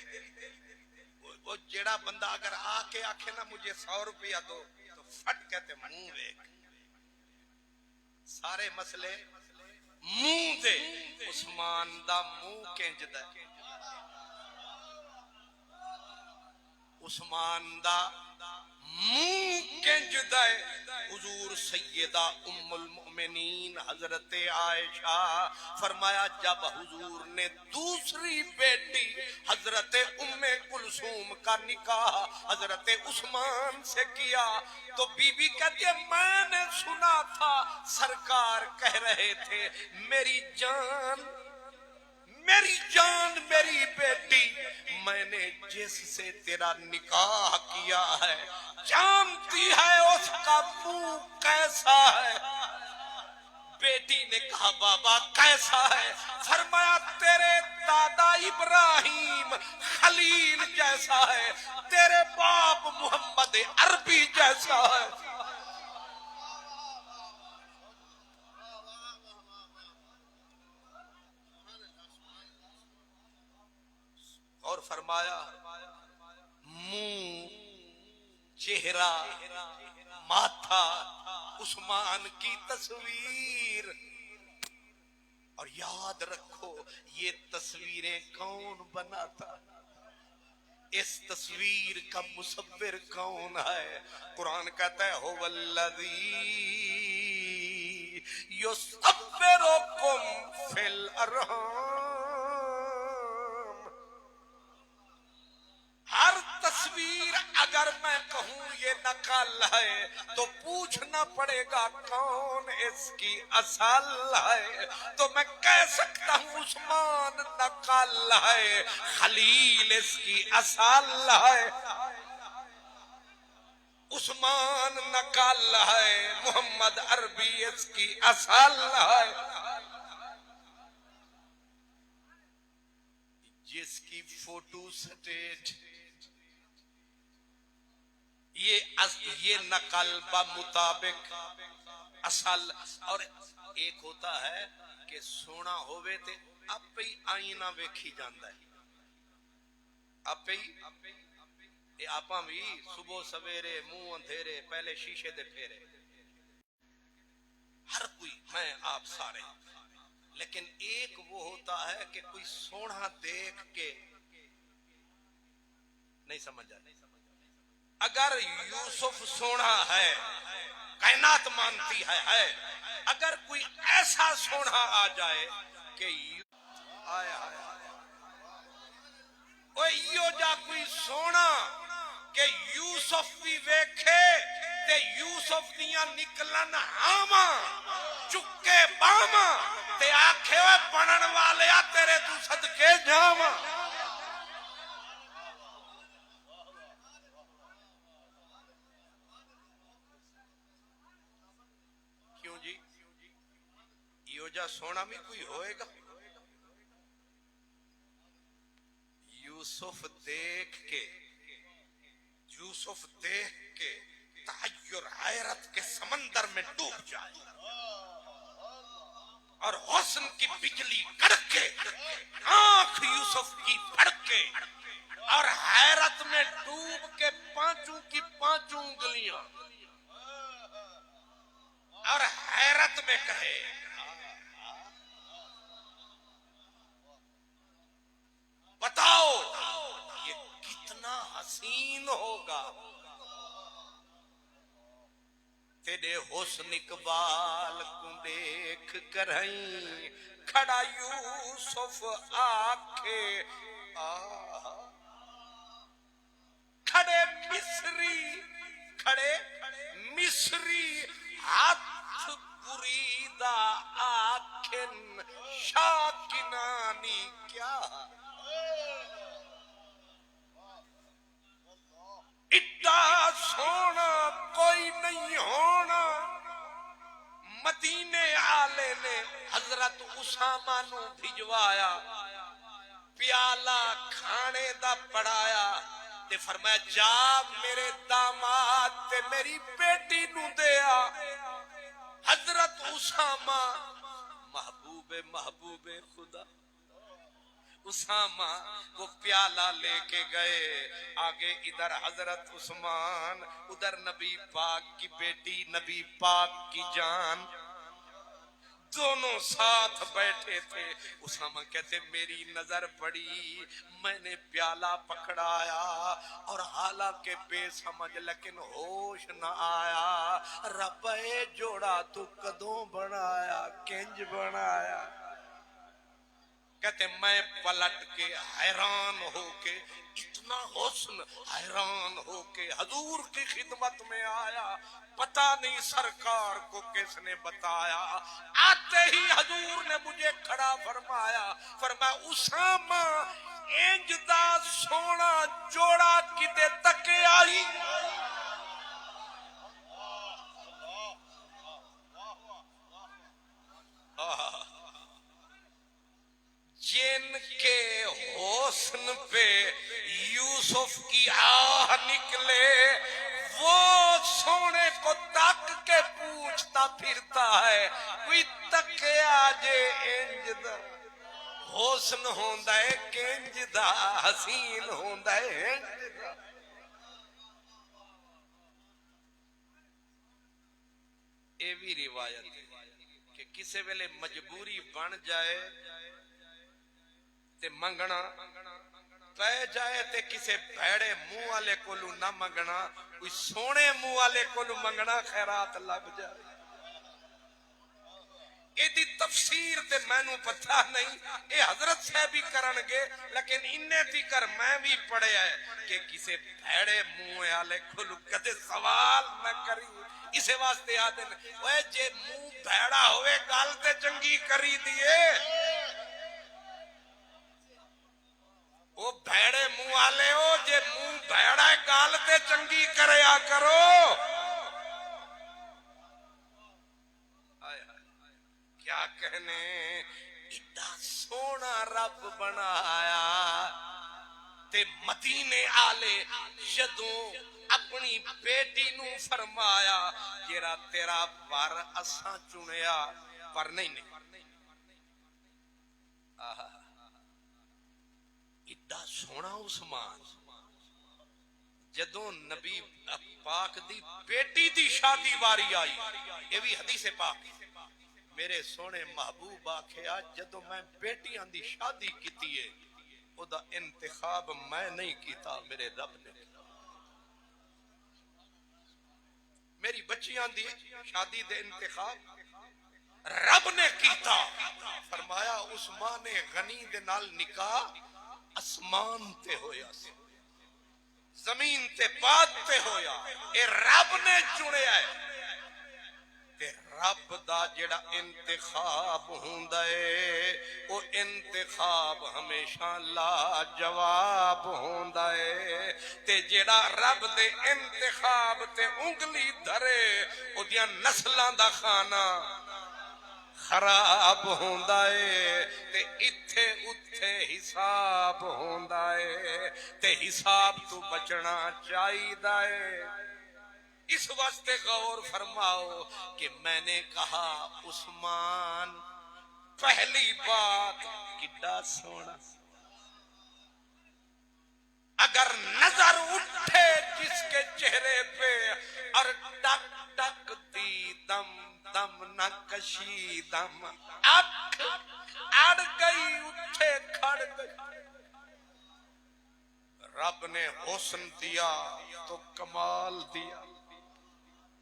وہ جیڑا بندہ اگر آ کے آکھے نا مجھے 100 روپیہ دو تو پھٹ کہتے منہ ویکھ، سارے مسئلے منہ دے۔ عثمان دا منہ کنج دا، عثمان دا منہ کنج دا، حضور سیدہ ام المؤمنین حضرت عائشہ فرمایا جب حضور نے دوسری بیٹی حضرت ام کلثوم کا نکاح حضرت عثمان سے کیا تو بی بی کہتی ہے میں نے سنا تھا سرکار کہہ رہے تھے میری جان میری بیٹی، میں نے جس سے تیرا نکاح کیا ہے جانتی ہے اس کا منہ کیسا ہے۔ بیٹی نے کہا بابا کیسا ہے؟ فرمایا تیرے دادا ابراہیم خلیل جیسا ہے، تیرے باپ محمد عربی جیسا ہے۔ اور فرمایا منہ، چہرہ، ماتھا عثمان کی تصویر، اور یاد رکھو یہ تصویریں کون بناتا، اس تصویر کا مصور کون ہے؟ قرآن کہتا ہے هو الذی یصورکم فی الارحام۔ ہر تصویر اگر میں کہوں یہ نقل ہے تو پوچھنا پڑے گا کون اس کی اصل ہے، تو میں کہہ سکتا ہوں عثمان نقل ہے، خلیل اس کی اصل ہے، عثمان نقل ہے، محمد عربی اس کی اصل ہے۔ جس کی فوٹو سٹیٹ یہ نقل بمطابق اصل، اور ایک ہوتا ہے کہ سونا ہوئے تے آپ ہی آئینہ ویکھی جاندہ ہے، آپ ہی آپاں بھی صبح سویرے منہ اندھیرے پہلے شیشے دے پھیرے، ہر کوئی میں آپ سارے، لیکن ایک وہ ہوتا ہے کہ کوئی سونا دیکھ کے نہیں سمجھ جاتا۔ اگر یوسف سونا ہے کائنات مانتی ہے، اگر کوئی ایسا سونا آ جائے کہ ایو جا کوئی سونا کہ یوسف بھی ویکھے تے یوسف دیاں نکلن ہاواں چکے باواں تے آکھے ہوئے بنن والے تیرے تو صدقے جاواں کیوں جی یہ جا سونا بھی کوئی ہوئے گا یوسف دیکھ کے تحیر حیرت کے سمندر میں ڈوب جائے اور حسن کی بجلی کڑکے آنکھ یوسف کی پھڑکے اور حیرت میں ڈوب کے پانچوں کی پانچوں انگلیاں اور حیرت میں کہے بتاؤ یہ کتنا حسین ہوگا تیرے حسن اقبال کو دیکھ کر ہی کھڑا یوسف آکھے کھڑے مصری ہاتھ بریدہ آکھن شاکنانی کیا اڈا سونا کوئی نہیں ہونا مدینے آلے نے حضرت اسامہ نو بھجوایا پیالہ کھانے دا پڑایا تے فرمایا جا میرے داماد تے میری بیٹی نو دیا حضرت اسامہ محبوب خدا اسامہ وہ پیالہ لے کے گئے آگے ادھر حضرت عثمان ادھر نبی پاک کی بیٹی نبی پاک کی جان دونوں ساتھ بیٹھے تھے اسامہ کہتے میری نظر پڑی میں نے پیالہ پکڑایا اور حالانکہ بے سمجھ لیکن ہوش نہ آیا رب اے جوڑا تو کدوں بنایا کنج بنایا کہتے میں پلٹ کے حیران ہو کے اتنا حسن حیران ہو کے حضور کی خدمت میں آیا پتہ نہیں سرکار کو کس نے بتایا آتے ہی حضور نے مجھے کھڑا فرمایا اسامہ انج دا سونا جوڑا کتے تکے آئی جن کے حسن پہ یوسف کی آہ نکلے وہ سونے کو تک کے پوچھتا پھرتا ہے کوئی تکے آجے انج دا حسن ہوندا ہے کنج دا حسین ہوندا ہے انج دا اے بھی روایت ہے کہ کسے ویلے مجبوری بن جائے تے منگنا پہ جائے تے کسے بھیڑے منہ والے کولو نہ منگنا کوئی سونے منہ والے کولو منگنا خیرات لگ جائے اے دی تفسیر تے میں نو پتہ نہیں اے حضرت صاحب بھی کرنگے لیکن انہیں فکر میں بھی پڑھے ہے کہ کسے بھیڑے منہ والے کولو کدے سوال نہ کری اسے واسطے آدھے اوے جے منہ بھیڑا ہوئے گال تے چنگی کری دیئے وہ بھیڑے منہ والے ہو جے منہ بھیڑا گال تے چنگی کریا کرو کیا کہنے اتنا سونا رب بنایا تے مدینے آلے جدوں اپنی بیٹی نو فرمایا جیرا تیرا بار اساں چنیا پر نہیں ایڈا سونا عثمان جدوں نبی پاک دی بیٹی دی شادی واری آئی یہ بھی حدیث پاک میرے سونے محبوب آکھیا جدوں میں بیٹیاں دی شادی کیتی ہے او دا انتخاب میں نہیں کیتا میرے رب نے میری بچیاں دی شادی دے انتخاب رب نے کیتا فرمایا عثمان غنی دے نال نکاح اسمان تے ہویا سی زمین تے باد تے ہویا اے رب نے چنیا ہے تے رب دا جڑا انتخاب ہوندا ہے او انتخاب ہمیشہ لا جواب ہوندا ہے تے جڑا رب دے انتخاب تے انگلی دھرے او دیاں نسلاں دا خانہ خراب ہوندا ہے تے اتھے اتھے حساب ہوندا ہے تے حساب تو بچنا چاہیدا ہے۔ اس واسطے غور فرماؤ کہ میں نے کہا عثمان پہلی بات کڈا سونا، اگر نظر اٹھے جس کے چہرے پہ اور ٹک ٹک دی دم دم نہ کشی دم اکھ اڑ گئی اٹھے کھڑ گئی، رب نے حسن دیا تو کمال دیا،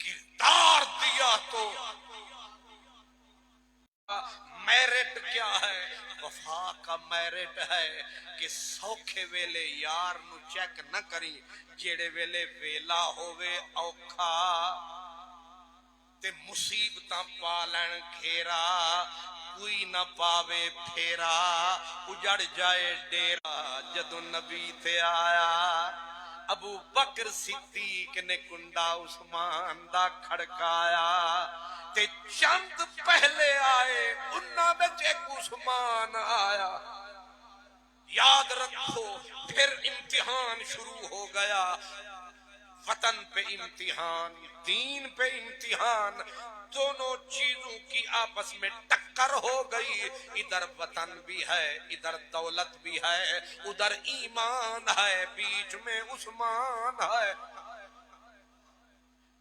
کردار دیا تو میرٹ کیا ہے؟ وفا کا میرٹ ہے کہ سوکھے ویلے یار نو چیک نہ کری، جیڑے ویلے ویلا ہووے اوکھا تے مصیبتاں پالن گھیرا کوئی نہ پاوے پھیرا، اجڑ جائے ڈیرا جدو نبی تے آیا ابو بکر صدیق نے کنڈا عثمان دا کھڑکایا تے چند پہلے آئے انہاں وچ ایک عثمان آیا۔ یاد رکھو پھر امتحان شروع ہو گیا، وطن پہ امتحان، دین پہ امتحان، دونوں چیزوں کی آپس میں ٹکر ہو گئی، ادھر وطن بھی ہے ادھر دولت بھی ہے ادھر ایمان ہے، بیچ میں عثمان ہے،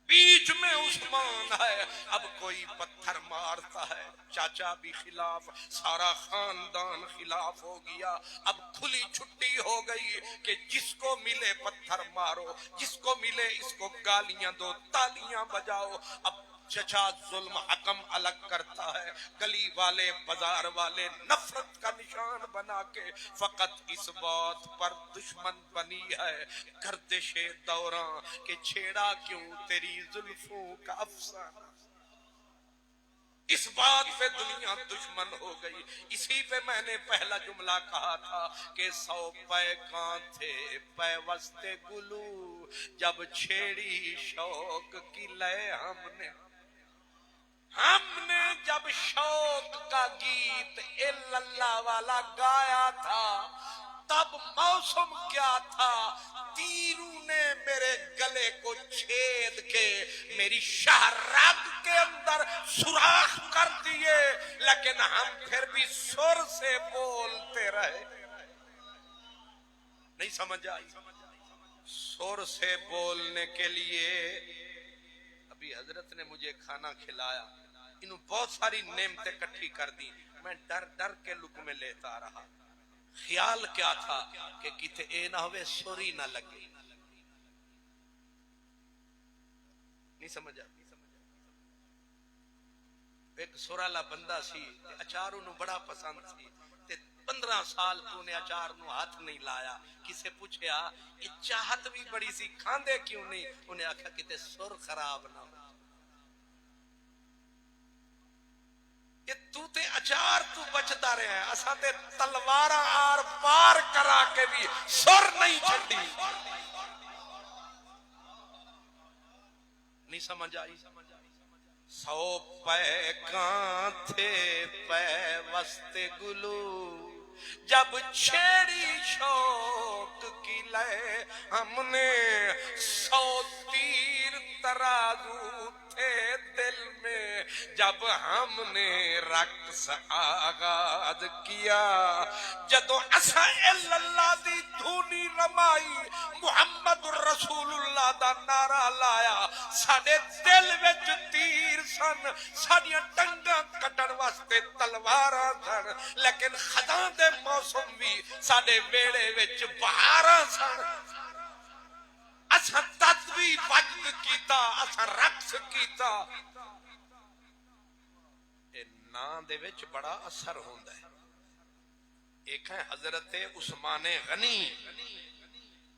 بیچ میں عثمان ہے۔ اب کوئی پتھر مارتا ہے، چاچا بھی خلاف، سارا خاندان خلاف ہو گیا، اب کھلی چھٹی ہو گئی کہ جس کو ملے پتھر مارو، جس کو ملے اس کو گالیاں دو، تالیاں بجاؤ۔ اب چچا ظلم حکم الگ کرتا ہے، گلی والے بازار والے نفرت کا نشان بنا کے فقط اس بات پر دشمن بنی ہے گردش دوراں کہ چھیڑا کیوں تیری زلفوں کا افسانہ، اس بات پہ دنیا دشمن ہو گئی۔ اسی پہ میں نے پہلا جملہ کہا تھا کہ 100 پے کاں تھے پیوستے گلو، جب چھیڑی شوق کی لے ہم نے جب شوق کا گیت اللہ والا گایا تھا تب موسم کیا تھا، تیروں نے میرے گلے کو چھید کے میری شہرگ کے اندر سوراخ کر دیے، لیکن ہم پھر بھی سر سے بولتے رہے۔ نہیں سمجھ آئی؟ سر سے بولنے کے لیے ابھی حضرت نے مجھے کھانا کھلایا، انہوں بہت ساری نعمتیں کٹھی کر دی، میں ڈر ڈر کے لقمے لیتا رہا، خیال کیا تھا کہ کتے اے نہ ہوئے سوری نہ لگے۔ نہیں سمجھا؟ ایک سورالا بندہ سی، اچار انہوں بڑا پسند سی، 15 سال تو نے اچار نو ہاتھ نہیں لایا، کسے پوچھیا یہ چاہت بھی بڑی سی کھاندے کیوں نہیں، انہیں آکھا کتے سر خراب نہ ہو، یہ تو تے اچار تو بچتا رہے ہیں، اساں تے تلوارہ آر پار کرا کے بھی سر نہیں چھڑی۔ نہیں سمجھ آئی؟ 100 پے کاں تھے پیوستے گلو، جب چھیڑی شوق کی لے ہم نے، 100 تیر ترازو تھے دل میں جب ہم نے رقص آغاز کیا، جدو اساں اللہ دی دھونی رمائی، محمد رسول اللہ دا نعرہ لایا، ساڑے دل وچ تیر سن، ساڑیاں ٹنگاں کٹن واسطے تلواراں سن، لیکن خزاں دے موسم بھی ساڑے ویڑے وچ بہاراں سن، اساں تدوی وجد کیتا، اساں رقص کیتا۔ اے نام دے وچ بڑا اثر ہوندا ہے۔ ایک ہے حضرت عثمان غنی،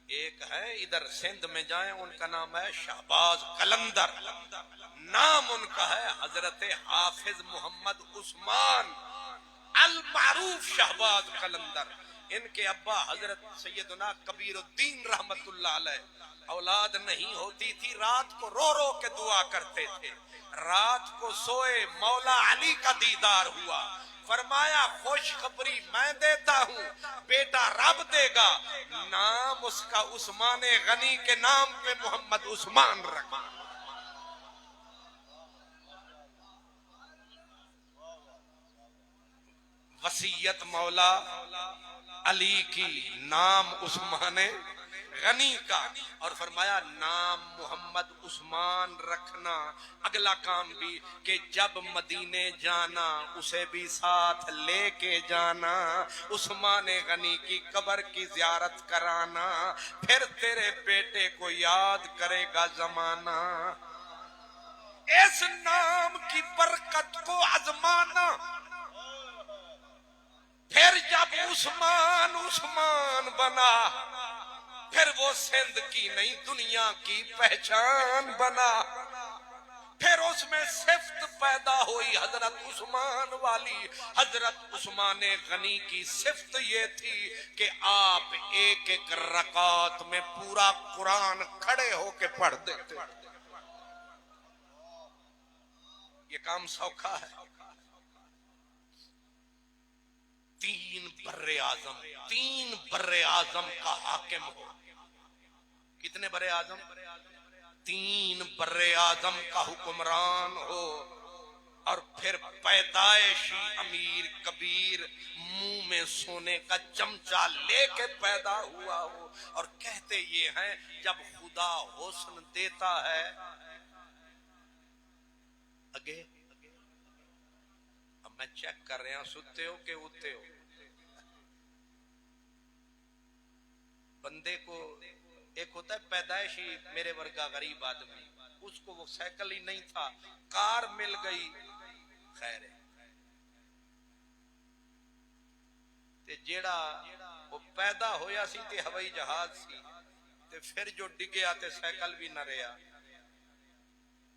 ایک ہے ادھر سندھ میں جائیں ان کا نام ہے شہباز قلندر، نام ان کا ہے حضرت حافظ محمد عثمان المعروف شہباز قلندر. ان کے ابا حضرت سیدنا کبیر الدین رحمت اللہ علیہ. اولاد نہیں ہوتی تھی، رات کو رو رو کے دعا کرتے تھے. رات کو سوئے، مولا علی کا دیدار ہوا، فرمایا خوشخبری میں دیتا ہوں، بیٹا رب دے گا. نام اس کا عثمان غنی کے نام پہ محمد عثمان رکھا. وصیت مولا علی کی، نام عثمان غنی کا، اور فرمایا نام محمد عثمان رکھنا. اگلا کام بھی کہ جب مدینے جانا اسے بھی ساتھ لے کے جانا، عثمان غنی کی قبر کی زیارت کرانا، پھر تیرے بیٹے کو یاد کرے گا زمانہ. اس نام کی برکت کو آزمانا. پھر جب عثمان عثمان بنا، پھر وہ سندھ کی نہیں دنیا کی پہچان بنا. پھر اس میں صفت پیدا ہوئی حضرت عثمان والی. حضرت عثمان غنی کی صفت یہ تھی کہ آپ ایک ایک رکعت میں پورا قرآن کھڑے ہو کے پڑھ دیتے. یہ کام سوکھا ہے. تین بر اعظم کا حاکم ہو. کتنے بر اعظم؟ تین بر اعظم کا حکمران ہو، اور پھر پیدائشی امیر کبیر منہ میں سونے کا چمچہ لے کے پیدا ہوا ہو. اور کہتے یہ ہیں جب خدا حسن دیتا ہے اگے. اب میں چیک کر رہا ہوں ستے ہو کہ اتے ہو. بندے کو ایک ہوتا ہے پیدائشی میرے ورگا غریب آدمی، اس کو وہ سائیکل ہی نہیں تھا، کار مل گئی، خیر ہے. تے جیڑا وہ پیدا ہویا سی تے ہوائی جہاز سی، تے پھر جو ڈگیا تے سائیکل بھی نہ رہا،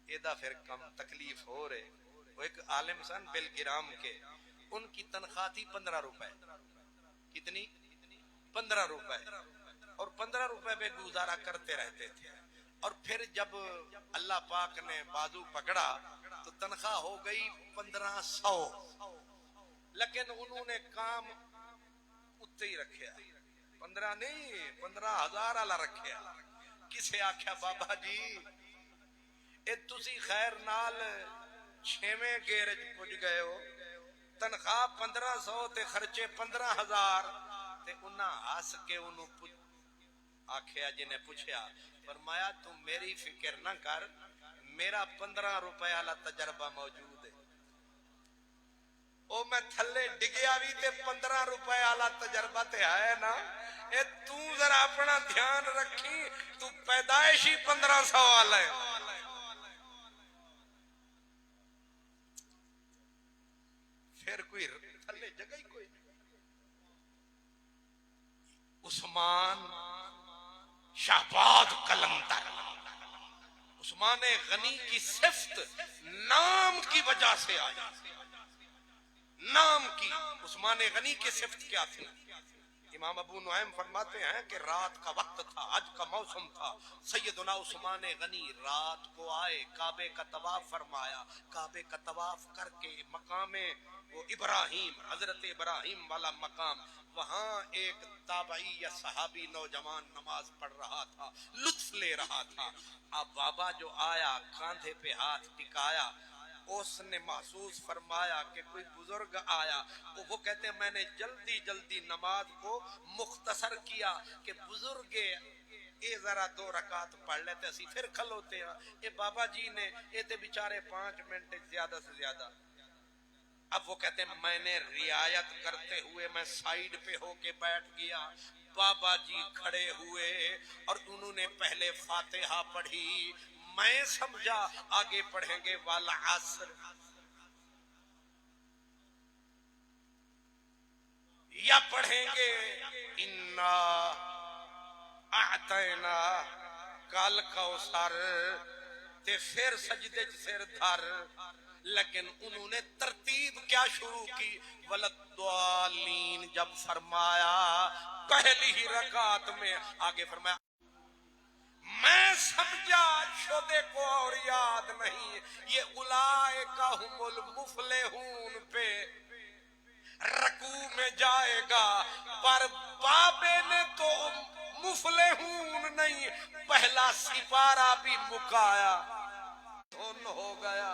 ایدہ پھر کم تکلیف ہو رہے. وہ ایک عالم سن بلگرام کے، ان کی تنخواہ تھی 15 روپے. کتنی؟ 15 روپے. اور 15 روپے پہ گزارا کرتے رہتے تھے. اور پھر جب اللہ پاک نے بازو پکڑا تو تنخواہ ہو گئی 1500. لیکن انہوں نے کام اتنے ہی رکھیا، 15 نہیں 15,000 والا رکھیا. کسے آکھیا بابا جی اے تسی خیر نال 6ویں گیرج پج گئے ہو، تنخواہ 1500 تے خرچے 15,000. تے انہاں ہس کے انہوں آکھیا جنہیں پوچھیا، فرمایا تم میری فکر نہ کر، میرا 15 روپے والا تجربہ موجود ہے. او میں تھلے ڈگیا بھی تے 15 روپے والا تجربہ تے ہے نا. اے تو ذرا اپنا دھیان رکھی، تو پیدائشی 1500 والا ہے. پھر کوئی تھلے جگہ ہی کوئی. عثمان شہباز قلندر، عثمان غنی کی صفت نام کی وجہ سے آئی. نام کی عثمان غنی کی صفت کیا تھی؟ امام ابو نعیم فرماتے ہیں کہ رات کا وقت تھا، حج کا موسم تھا. سیدنا عثمان غنی رات کو آئے، کعبے کا طواف فرمایا. کعبے کا طواف کر کے مقام وہ ابراہیم، حضرت ابراہیم والا مقام، وہاں ایک تابعی یا صحابی نوجوان نماز پڑھ رہا تھا، لطف لے رہا تھا. اب بابا جو آیا کاندھے پہ ہاتھ ٹکایا، اس نے محسوس فرمایا کہ کوئی بزرگ آیا. وہ کہتے ہیں میں نے جلدی جلدی نماز کو مختصر کیا کہ بزرگ اے ذرا 2 رکعت پڑھ لیتے اسی پھر کھلوتے ہیں. اے بابا جی نے اے تے بیچارے 5 منٹ زیادہ سے زیادہ. اب وہ کہتے ہیں میں نے رعایت کرتے ہوئے میں سائیڈ پہ ہو کے بیٹھ گیا. بابا جی کھڑے ہوئے اور انہوں نے پہلے فاتحہ پڑھی. میں سمجھا آگے پڑھیں گے والعصر یا پڑھیں گے انا اعطینا کل کوثر. تے پھر سجدے سر دھر، لیکن انہوں نے ترتیب کیا شروع کی؟ ولدالین جب فرمایا پہلی ہی رکعت میں آگے فرمایا میں سمجھا شدے کو اور یاد نہیں، یہ اولئک هم المفلحون پہ رکوع میں جائے گا، پر بابے نے تو مفلحون نہیں پہلا سپارہ بھی مکایا، دھن ہو گیا،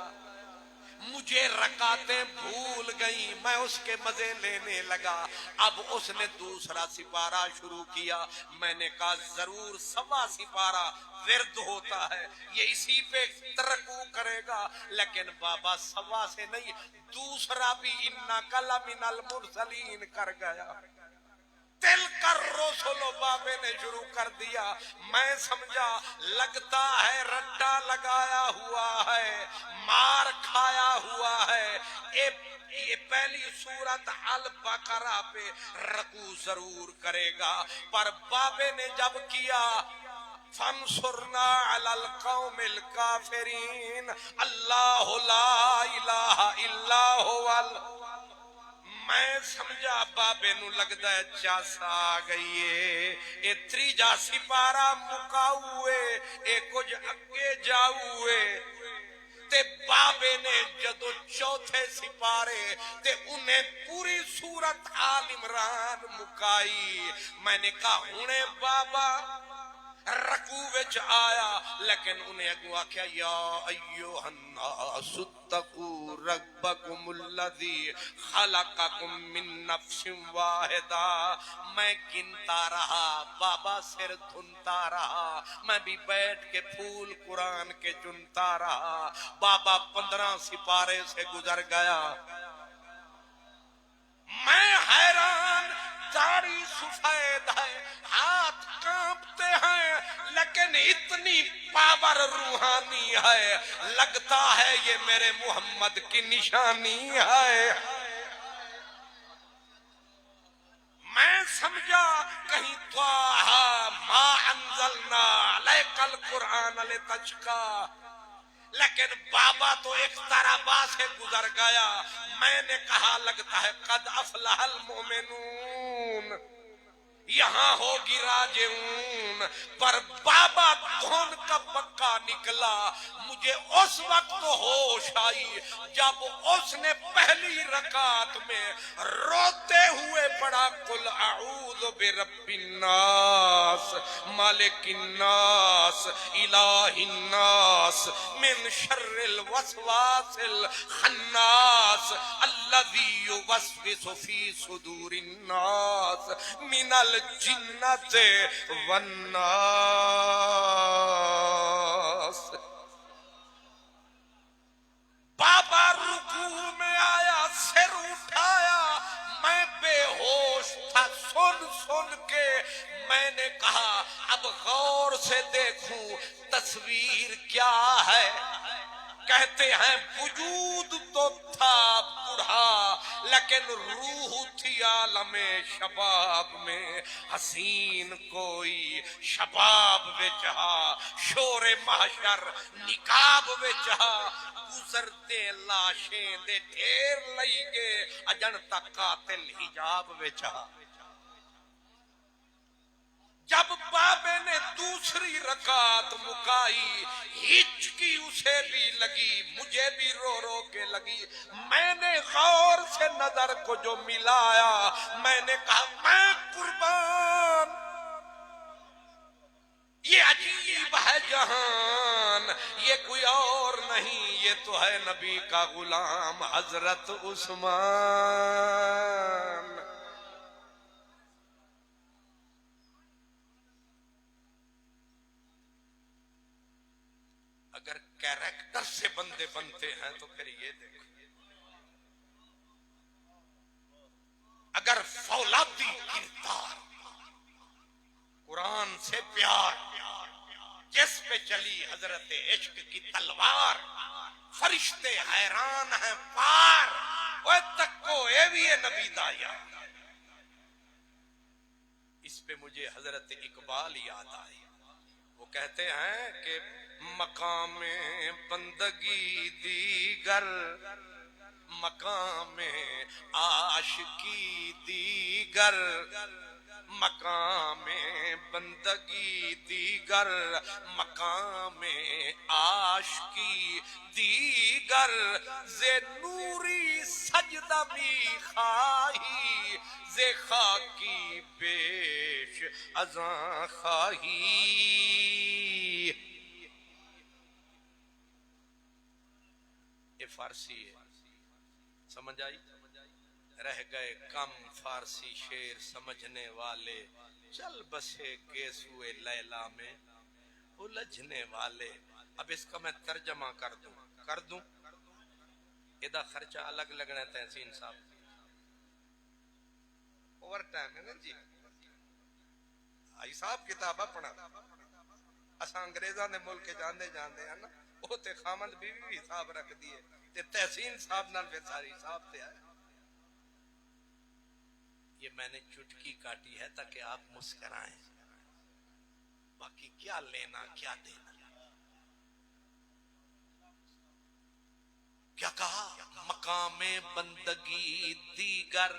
مجھے رکعتیں بھول گئیں، میں اس کے مزے لینے لگا، اب اس نے دوسرا سپارہ شروع کیا، میں نے کہا ضرور سوا سپارہ ورد ہوتا ہے، یہ اسی پہ ترقو کرے گا، لیکن بابا سوا سے نہیں دوسرا بھی انکا لمن المرسلین کر گیا، تل کر رسولو بابے نے شروع کر دیا، میں سمجھا لگتا ہے رٹا لگایا ہوا ہے، مار کھایا ہوا ہے، یہ پہلی سورت البقرہ پہ رکوع ضرور کرے گا، پر بابے نے جب کیا فانصرنا علی القوم الکافرین اللہ لا الہ الا هو، میں سمجھا بابے نو لگدا ہے چاسا آگئی ہے، اے تریجا سپارہ مکاؤئے، اے کچھ اگے جاؤئے، تے بابے نے جدو چوتھے سپارے تے انہیں پوری سورت آل عمران مکائی، میں نے کہا ہونے بابا رکوع وچ آیا، لیکن انہیں اگو آکھیا یا ایوہ الناس اتقوا ربکم الذی خلقکم من نفس واحدہ، میں گنتا رہا، بابا سر دھنتا رہا، میں بھی بیٹھ کے پھول قرآن کے چنتا رہا، بابا 15 سپارے سے گزر گیا، میں حیران، داڑھی سفید ہے، ہاتھ کانپتے ہیں، لیکن اتنی پاور روحانی ہے، لگتا ہے یہ میرے محمد کی نشانی ہے، میں سمجھا کہیں طٰہٰ ما انزلنا علیک القرآن لتشقیٰ، لیکن بابا تو اقترابا سے گزر گیا، میں نے کہا لگتا ہے قد افلح المؤمنون، یہاں ہوگی راجعون، پر بابا دھن کا پکا نکلا، مجھے اس وقت ہوش آئی جب اس نے پہلی رکعت میں روتے ہوئے پڑھا قل اعوذ برب الناس مالک الناس الہ الناس من شر الوسواس الخناس الذی یوسوس فی صدور الناس من الجنت والناس، بابا رکوع میں آیا، سر اٹھایا، میں بے ہوش تھا، سن کے میں نے کہا اب غور سے دیکھوں تصویر کیا ہے، کہتے ہیں وجود تو تھا بڑھا لیکن روح تھی عالم شباب میں، حسین کوئی شباب وچہا، شور محشر نکاب وچہا، گزرتے لاشیں دے ڈھیر لئی گے اجن تک قاتل حجاب وچہا، جب بابے نے دوسری رکعت مکائی ہچکی اسے بھی لگی، مجھے بھی رو رو کے لگی، میں نے غور سے نظر کو جو ملایا، میں نے کہا میں قربان، یہ عجیب ہے جہان، یہ کوئی اور نہیں، یہ تو ہے نبی کا غلام حضرت عثمان۔ اگر کیریکٹر سے بندے بنتے ہیں تو پھر یہ دیکھو، اگر فولادی کردار، قرآن سے پیار، جس پہ چلی حضرت عشق کی تلوار، فرشتے حیران ہیں پار، وہ تک کو اے بھی نبی دایا، اس پہ مجھے حضرت اقبال یاد آئی، وہ کہتے ہیں کہ مقام بندگی دیگر مقام عاشقی دیگر مقام بندگی دیگر مقام عاشقی دیگر ز نوری سجدہ بھی خواہی ز خاکی بیش ازاں خواہی. یہ فارسی ہے، سمجھ آئی؟ رہ گئے کم فارسی شعر سمجھنے والے، چل بسے گیسوئے لیلا میں الجھنے والے. اب اس کا میں ترجمہ کر دوں ادا خرچہ الگ لگنا ہے تحسین صاحب، اوور ٹائم ہے نا جی. آئی صاحب کتابہ پڑھا اساں انگریزاں نے ملک جاندے ہیں نا، وہ تے خامد بیوی بھی حساب رکھ دیے تے تحسین صاحب نال پھر ساری صاحب تے آئے. یہ میں نے چٹکی کاٹی ہے تاکہ آپ مسکرائیں، باقی کیا لینا کیا دینا. کیا کہا؟ مقام بندگی دیگر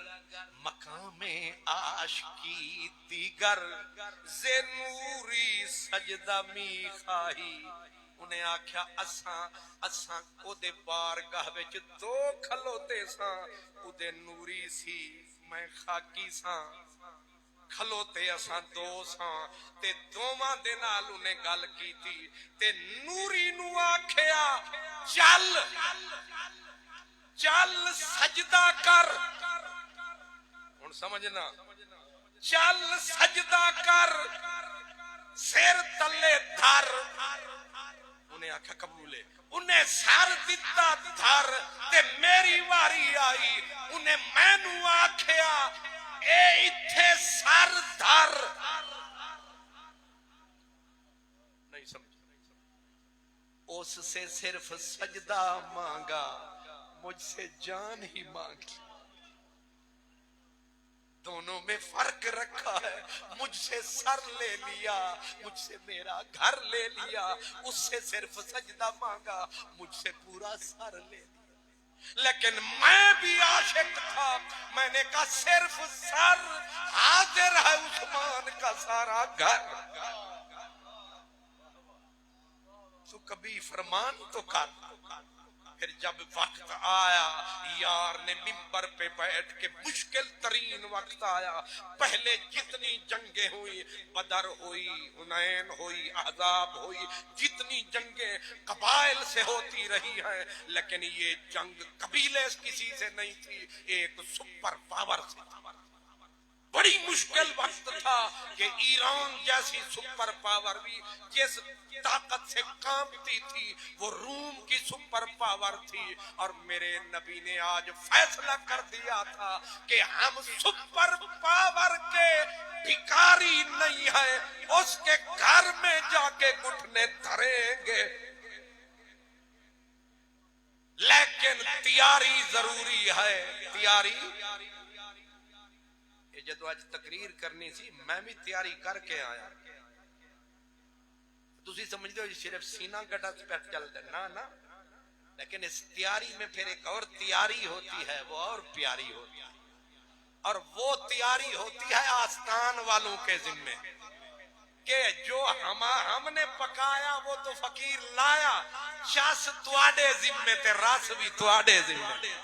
مقام عاشقی دیگر ز نوری سجدہ می خواہی. انہیں آکھیا اساں او دے بارگاہ وچ دو کھلوتے ساں، او دے نوری سی میں خاکی ساں. کھلوتے اساں دو ساں تے دوواں دے نال انہیں گل کیتی تے نوری نو آکھیا چل چل سجدہ کر. ہن سمجھنا، چل سجدہ کر سر تلے دھر. انہیں آکھا قبول ہے. انہیں سر دیتا دھر تے میری واری آئی. انہیں مینوں آکھیا اے اتھے سر دھر. نہیں سمجھ. اس سے صرف سجدہ مانگا، مجھ سے جان ہی مانگی. دونوں میں فرق رکھا ہے. مجھ سے سر لے لیا، مجھ سے میرا گھر لے لیا. اس سے صرف سجدہ مانگا، مجھ سے پورا سر لے لیا. لیکن میں بھی عاشق تھا، میں نے کہا صرف سر حاضر ہے عثمان کا سارا گھر. تو کبھی فرمان تو کر. پھر جب وقت آیا یار نے ممبر پہ بیٹھ کے مشکل ترین وقت آیا. پہلے جتنی جنگیں ہوئی، بدر ہوئی، حنین ہوئی، احزاب ہوئی، جتنی جنگیں قبائل سے ہوتی رہی ہیں، لیکن یہ جنگ قبیلے کسی سے نہیں تھی، ایک سپر پاور سے. بڑی مشکل وقت تھا کہ ایران جیسی سپر پاور بھی جس طاقت سے کامتی تھی وہ روم کی سپر پاور تھی. اور میرے نبی نے آج فیصلہ کر دیا تھا کہ ہم سپر پاور کے بھکاری نہیں ہیں، اس کے گھر میں جا کے گھٹنے دھریں گے. لیکن تیاری ضروری ہے. تیاری جدو آج تقریر کرنی سی میں بھی تیاری کر کے آیا. تسی سمجھتے ہو صرف سینہ گٹا پہ چلتا ہے نا، لیکن اس تیاری میں پھر ایک اور تیاری ہوتی ہے، وہ اور پیاری ہوتی ہے. اور وہ تیاری ہوتی ہے آستان والوں کے ذمے کہ جو ہم نے پکایا وہ تو فقیر لایا، شاس تواڈے ذمے تے رس بھی تواڈے ذمے.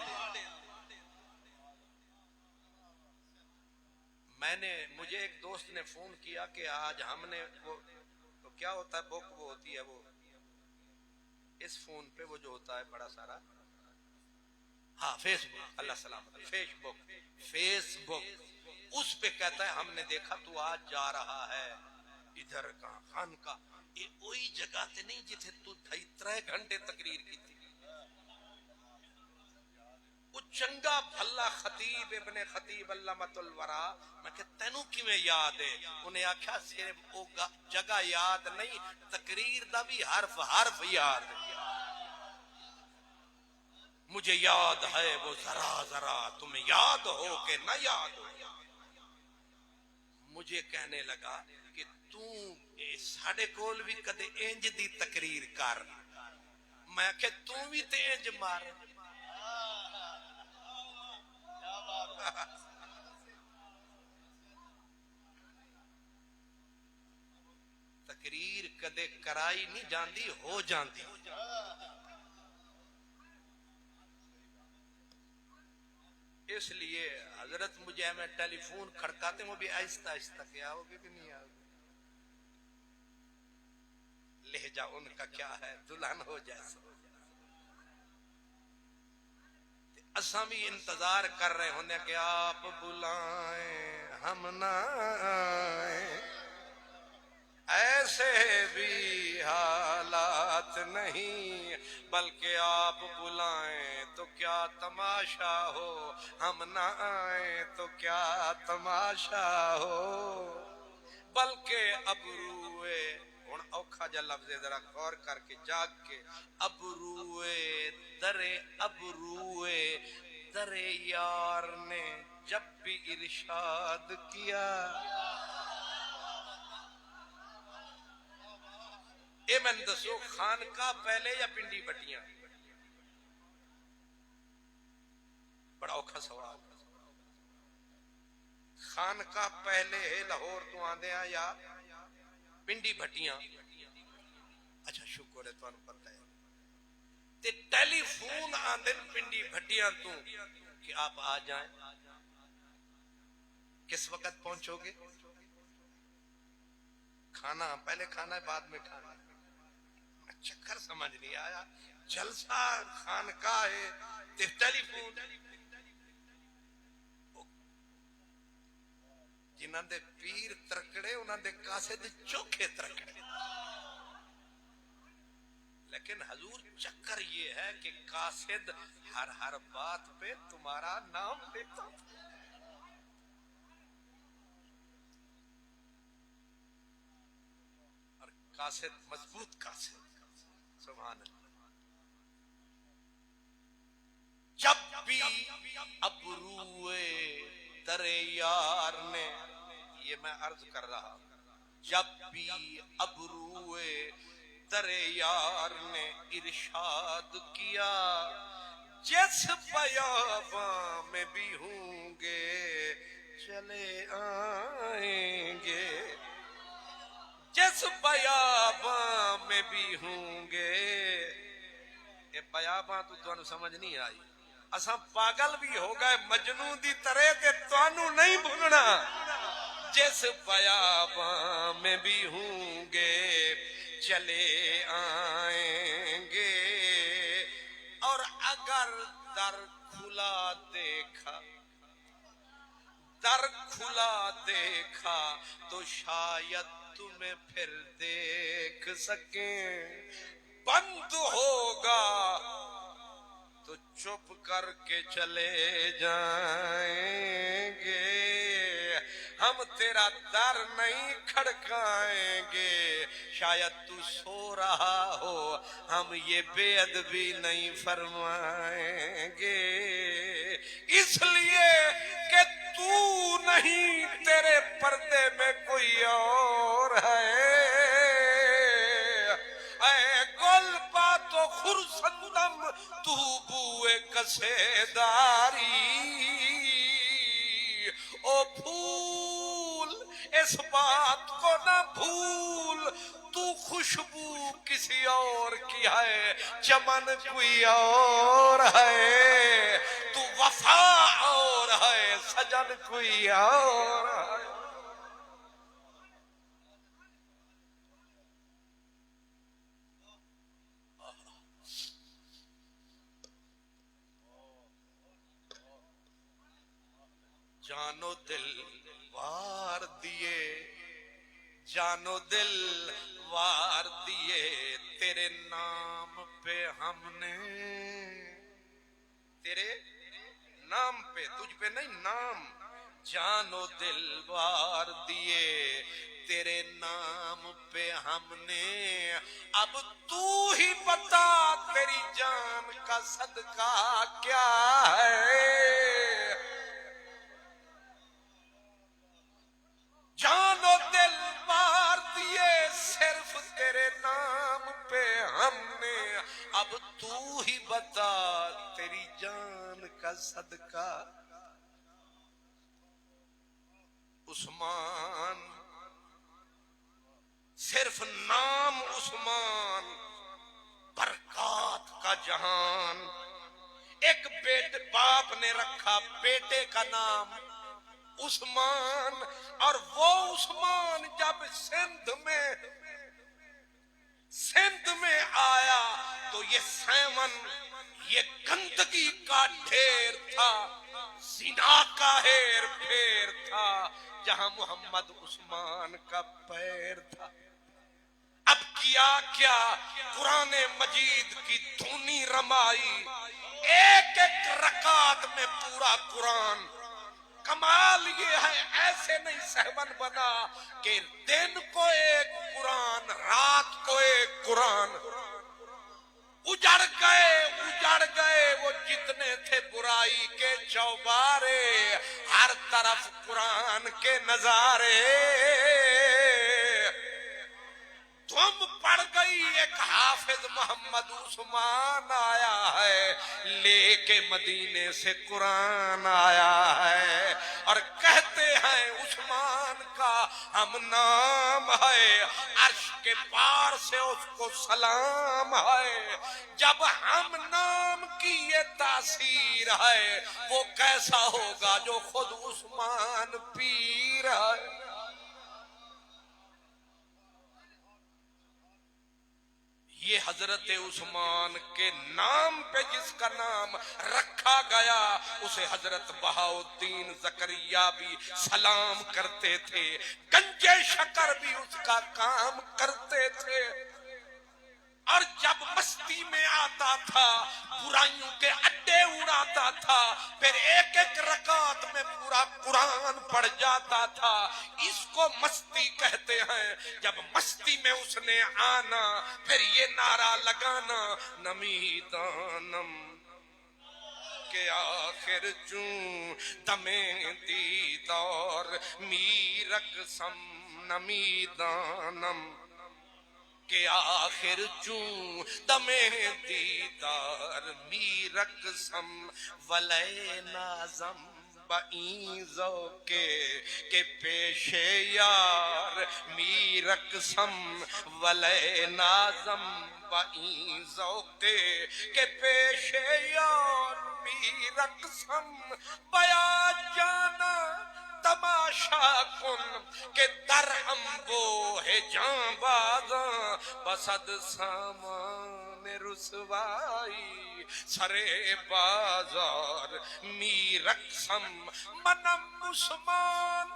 مجھے ایک دوست نے فون کیا کہ آج ہم نے وہ تو کیا ہوتا ہے بک وہ ہوتی ہے وہ اس فون پہ وہ جو ہوتا ہے بڑا سارا ہاں فیس بک، اللہ سلامت، فیس بک اس پہ کہتا ہے ہم نے دیکھا تو آج جا رہا ہے ادھر کہاں خان کا. یہ وہی جگہ تے نہیں جتھے تو 3 گھنٹے تقریر کی تھی. وہ چنگا بھلا خطیب ابن خطیب علامۃ الورا. میں کہ تینوں کیویں یاد ہے؟ انہیں آکھیا صرف وہ جگہ یاد نہیں، تقریر دا بھی حرف حرف یاد ہے. مجھے یاد ہے وہ ذرا ذرا، تمہیں یاد ہو کہ نہ یاد ہو. مجھے کہنے لگا کہ تو ساڑے کول بھی کدے انج دی تقریر کر. میں کہ تو بھی تے انج مار. تقریر کدے کرائی نہیں جاندی، ہو جاندی. اس لیے حضرت مجھے میں ٹیلی فون کھڑکاتے ہیں وہ بھی آہستہ آہستہ کیا ہوگے کہ نہیں آگے. لہجہ ان کا کیا ہے، دلہن ہو جیسا. اساں بھی انتظار کر رہے ہونے کہ آپ بلائیں ہم نہ آئیں. ایسے بھی حالات نہیں بلکہ آپ بلائیں تو کیا تماشا ہو، ہم نہ آئیں تو کیا تماشا ہو. بلکہ ابروئے ہن اوکھا جا لفظ ذرا غور کر کے جاگ کے، ابروئے درے ابروئے درے یار نے جب بھی ارشاد کیا. اے میں دسو خانقاہ پہلے یا پنڈی بٹیاں؟ بڑا اوکھا سوال. خانقاہ پہلے لاہور تو آندے ہیں یا پنڈی بھٹیاں؟ اچھا شکر ہے تو انہوں پتہ ہے. تے ٹیلی فون آندے پنڈی بھٹیاں تو کہ آپ آ جائیں. کس وقت پہنچو گے؟ کھانا پہلے کھانا ہے بعد میں کھانا ہے. چکر سمجھ نہیں آیا. جلسہ خانقاہ ہے تے ٹیلی فون. جنہاں دے پیر ترکڑے انہاں دے قاصد چوکھے ترکڑے. لیکن حضور چکر یہ ہے کہ قاصد ہر بات پہ تمہارا نام لیتا. اور قاصد مضبوط قاصد. سبحان اللہ. جب بھی ابروئے درے یار نے، یہ میں عرض کر رہا، جب بھی ابروئے درے یار نے ارشاد کیا، جس بیاباں میں بھی ہوں گے چلے آئیں گے. جس بیاباں میں بھی ہوں گے. یہ بیاباں تو تمہیں سمجھ نہیں آئی. اساں پاگل بھی ہو گئے مجنون دی طرح تے تانوں نہیں بھولنا. جس بیاباں میں بھی ہوں گے چلے آئیں گے. اور اگر در کھلا دیکھا، در کھلا دیکھا تو شاید تمہیں پھر دیکھ سکیں. بند ہوگا تو چپ کر کے چلے جائیں گے. ہم تیرا در نہیں کھڑکائیں گے. شاید تو سو رہا ہو ہم یہ بے ادبی نہیں فرمائیں گے. اس لیے کہ تو نہیں، تیرے پردے میں کوئی اور ہے. اے گل بات و خرسندم تو بوئے کسے داری. او پھول اس بات کو نہ بھول، تو خوشبو کسی اور کی ہے، چمن کوئی اور ہے. تو وفا اور ہے، سجن کوئی اور ہے. جانو دل وار دیے، جانو دل وار دیے تیرے نام پہ ہم نے. تیرے نام پہ، تجھ پہ نہیں، نام. جانو دل وار دیے تیرے نام پہ ہم نے. اب تو ہی بتا تیری جان کا صدقہ کیا ہے. صدقہ عثمان، صرف نام عثمان، برکات کا جہان۔ ایک بیٹے باپ نے رکھا بیٹے کا نام عثمان، اور وہ عثمان جب سندھ میں آیا تو یہ سیون، یہ گندگی کا ڈھیر تھا، زنا کا ہیر پھیر تھا، جہاں محمد عثمان کا پیر تھا۔ اب کیا کیا، قرآن مجید کی دھونی رمائی، ایک ایک رکعت میں پورا قرآن۔ کمال یہ ہے ایسے نہیں سہون بنا کہ دن کو ایک قرآن، رات کو ایک قرآن۔ اجڑ گئے وہ جتنے تھے برائی کے چوبارے، ہر طرف قرآن کے نظارے۔ دھم پڑ گئی، ایک حافظ محمد عثمان آیا ہے، لے کے مدینے سے قرآن آیا ہے، اور کہتے ہیں عثمان کا ہم نام ہے، عرش کے پار سے اس کو سلام ہے۔ جب ہم نام کی یہ تاثیر ہے، وہ کیسا ہوگا جو خود عثمان پیر ہے۔ یہ حضرت عثمان کے نام پہ جس کا نام رکھا گیا، اسے حضرت بہاؤالدین زکریا بھی سلام کرتے تھے، گنجے شکر بھی اس کا کام کرتے تھے۔ اور جب مستی میں آتا تھا، برائیوں کے اڈے اڑاتا تھا، پھر ایک ایک رکعت میں پورا قرآن پڑھ جاتا تھا۔ اس کو مستی کہتے ہیں۔ جب مستی میں اس نے آنا، پھر یہ نعرہ لگانا، نمیدانم کے آخر چوں دمیں دیدار میرک سم، نمیدانم کہ آخر چوں دمیں دیدار میرک سم، ولے نازم بائیں ذوقے کہ پیش یار میرک سم، ولے نازم بائیں ذوقے کہ پیش یار میرک سم، بیا جانا تماشا کن کہ در انبو ہے جان بازاں، بسد سامان رسوائی سرے بازار میرکسم، منم عثمان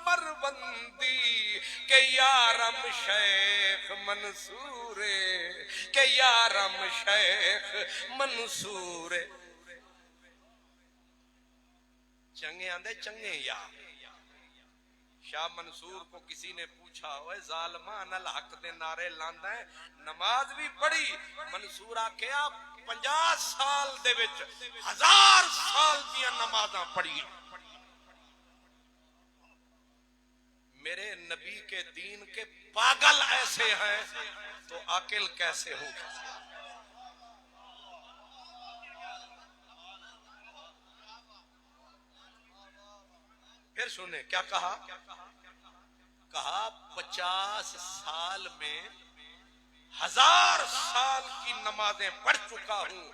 مروندی کہ یارم شیخ منصورے، کہ یارم شیخ منصورے۔ چنگے آندے چنگے یار۔ شاہ منصور کو کسی نے پوچھا، اوے ظالمان الحق دے نعرے لاندا ہے، نماز بھی پڑھی؟ منصور آکھیا 50 سال دے وچ 1000 سال دیاں نمازاں پڑھی۔ میرے نبی کے دین کے پاگل ایسے ہیں تو عاقل کیسے ہوگا؟ پھر سنیں کیا کہا؟ کہا 50 سال میں 1000 سال کی نمازیں پڑھ چکا ہوں،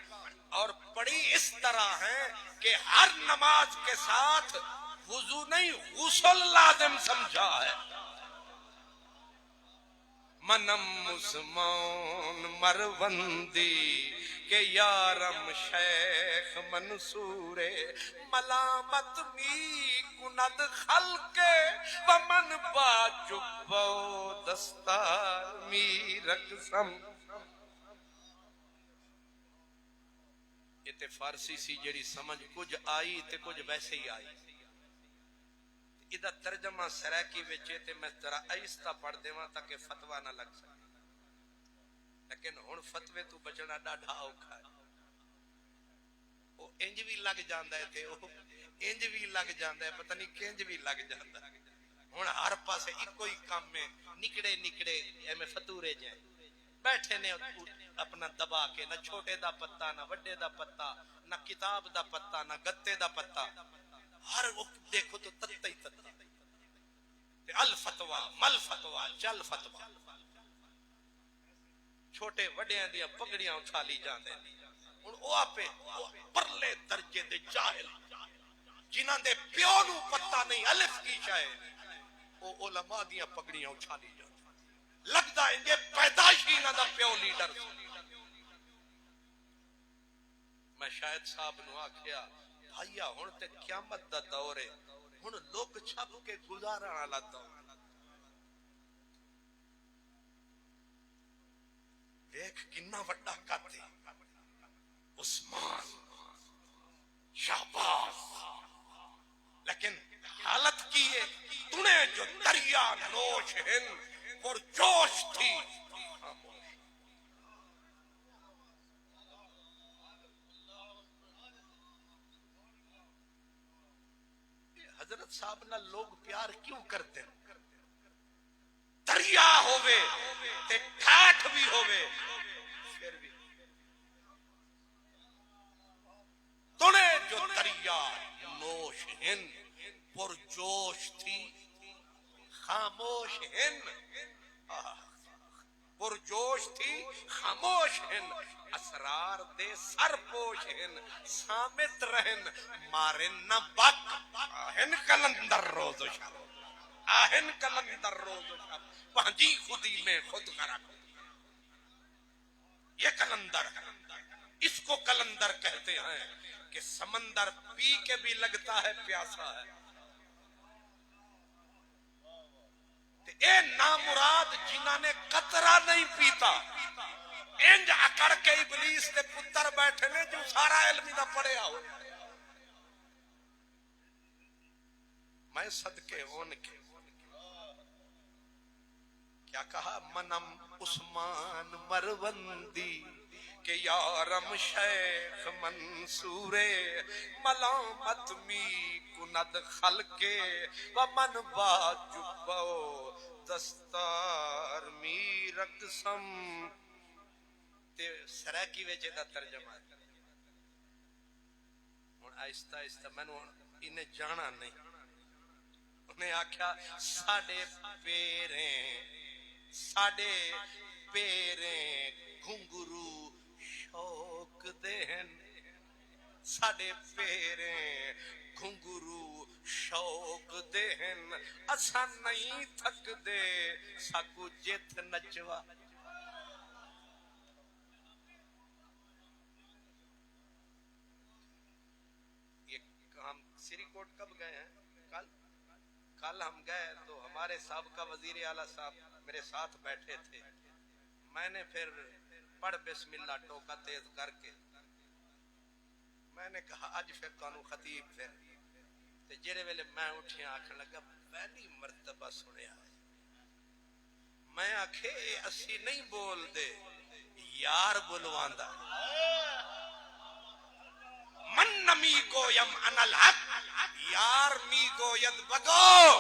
اور پڑھی اس طرح ہیں کہ ہر نماز کے ساتھ وضو نہیں غسل لازم سمجھا ہے۔ منم عثمان مروندی کہ یارم شیخ منصورے، ملامت می کند خلق ومن با جبو دستار می رقصم۔ یہ تے فارسی سی جڑی سمجھ کچھ آئی تے کچھ ویسے ہی آئی۔ ادھا ترجمہ سریکی وچے تے میں ذرا آہستہ پڑھ دیواں تاکہ فتوہ نہ لگ سکے، لیکن ہن فتوے تو بچنا ڈاڈھا اوکھا ہے۔ وہ انج بھی لگ جاندا ہے تے وہ انج بھی لگ جاندا ہے، پتہ نہیں کنج بھی لگ جاندا ہے۔ ہن ہر پاسے اکو ہی کام میں نکڑے ایویں فتورے جائیں بیٹھے نے اپنا دبا کے، نہ چھوٹے دا پتا نہ وڈے دا پتا، نہ کتاب دا پتا نہ گتے دا پتا، ہر وقت دیکھو تو تتا ہی تتا، الفتوا مل فتوا چل فتوا، چھوٹے وڈیاں دیا پگڑیاں اچھالی جاندے، ہن او آپے پرلے درجے دے جاہل جنہاں دے پیو نو پتہ نہیں الف کی شے، او علماء دیا پگڑیاں اچھالی جاندے، لگدا ہے یہ پیدائشی نہ دا پیو لیڈر سی۔ میں شاہد صاحب نو آکھیا بھائیا ہن تے قیامت دا دور ہے، ہن لوک چھپ کے گزارن والا دور، دیکھ کنا وڈا قد ہے عثمان شہباز، لیکن حالت کی ہے تنے جو دریا نوش ہن اور جوش تھی حضرت صاحب نہ لوگ پیار کیوں کرتے ہیں؟ دریا ہووے تے ٹھاٹھ بھی ہووے پھر بھی تنے جو دریا نوش ہن پرجوش تھی خاموش ہن، پرجوش تھی خاموش ہن، اسرار دے سر پوش ہن، سامت رہن مارن نہ بک، آہن کلندر روز و شب، آہن کلندر روز و شب، پہنجی خودی میں خود غرق، یہ کلندر، اس کو کلندر کہتے ہیں کہ سمندر پی کے بھی لگتا ہے پیاسا ہے، اے نامراد جنہاں نے قطرہ نہیں پیتا، انج اکڑ کے ابلیس دے پتر بیٹھے نے جو سارا علمی نہ پڑے آؤ، میں صدقے ان کے کیا کہا منم عثمان مروندی کہ یارم شیخ منصور ملامت می کند خلقے ومن با جبو دستار می رقصم، تے سرائکی ویچے دا ترجمہ ہے، آہستہ آہستہ میں نے انہیں جانا نہیں، انہیں آکھیا ساڑے پیریں گھنگرو شوق دہن، ساڑے پیریں گھنگرو شوق دہن، اسا نہیں تھک دے ساکو جت نچوا، ہم سری کوٹ کب گئے ہیں؟ کل ہم گئے تو ہمارے سابقہ وزیر اعلیٰ صاحب میرے ساتھ بیٹھے تھے، میں نے پھر پڑھ بسم اللہ ٹوکا تیز کر کے میں نے کہا آج پھر کانو خطیب پھر تے جڑے ویلے میں اٹھیا آکھن لگا پہلی مرتبہ سنیا میں آکھے اسی نہیں بول دے یار بلواندا من نمی گویم انا الحق یار می گوید بگو،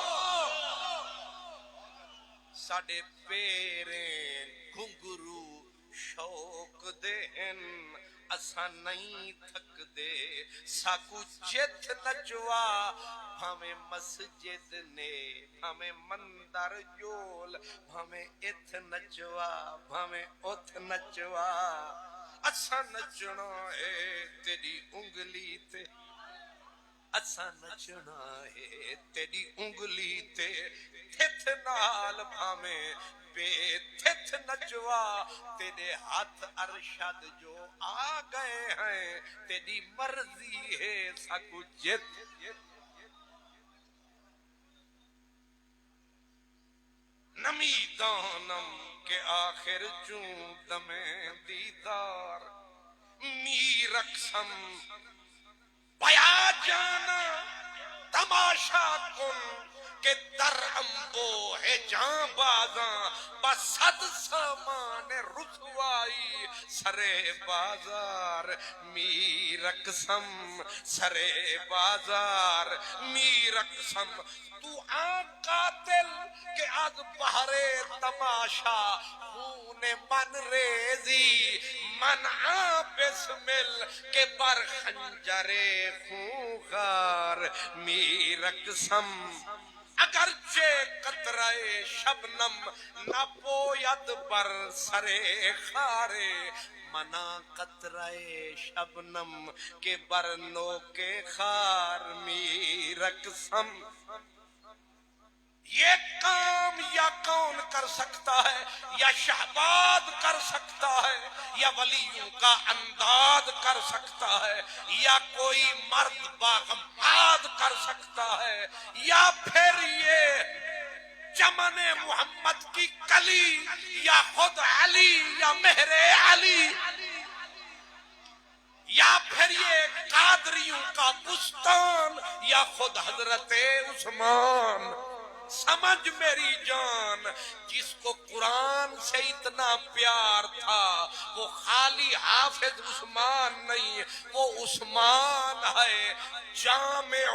ساڑے پیریں گھنگرو شوق دہن اسا نہیں تھک دے ساکو جت نچوا، ہمیں مسجد نے ہمیں مندر جول ہمیں ات نچوا ہمیں ات نچوا، اسا نچنا ہے تیری انگلی تے، اسا نچنا ہے تیری انگلی تے، تھت نال بھامیں بے تھت نچوا، تیرے ہاتھ ارشد جو آ گئے ہیں تیری مرضی ہے ساکو جت، نمی دانم کہ آخر چون دمیں دیدار می رقصم بیا جانا تماشا کن کہ در انبو ہے جاں بازاں بصد سامان رسوائی سرے بازار می رقصم سرے بازار می رقصم تو آن قاتل کہ از بہر تماشا خون من ریزی من آ بسمل کہ بر خنجر خونخوار می رقصم اگرچہ قطرہ شبنم نہ پوید بر سر خارے منا قطرہ شبنم کے بر نو کے خار می رقصم یہ کام یا کون کر سکتا ہے یا شہباد کر سکتا ہے یا ولیوں کا انداز کر سکتا ہے یا کوئی مرد باغماد کر سکتا ہے یا پھر یہ چمن محمد کی کلی یا خود علی یا مہر علی یا پھر یہ قادریوں کا بستان یا خود حضرت عثمان سمجھ میری جان جس کو قرآن سے اتنا پیار تھا وہ خالی حافظ عثمان نہیں وہ عثمان ہے جامع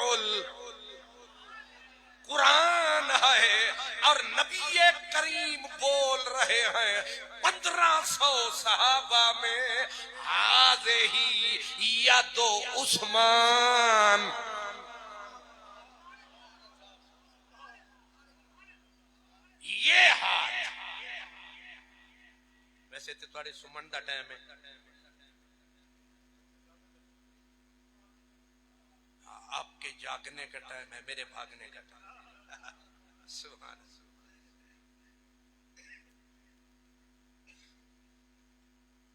قرآن ہے اور نبی کریم بول رہے ہیں 1500 صحابہ میں ہی ید عثمان یہ ہاتھ ویسے تو تھوڑے سمن دا ٹائم ہے آپ کے جاگنے کا ٹائم ہے میرے بھاگنے کا ٹائم سبحان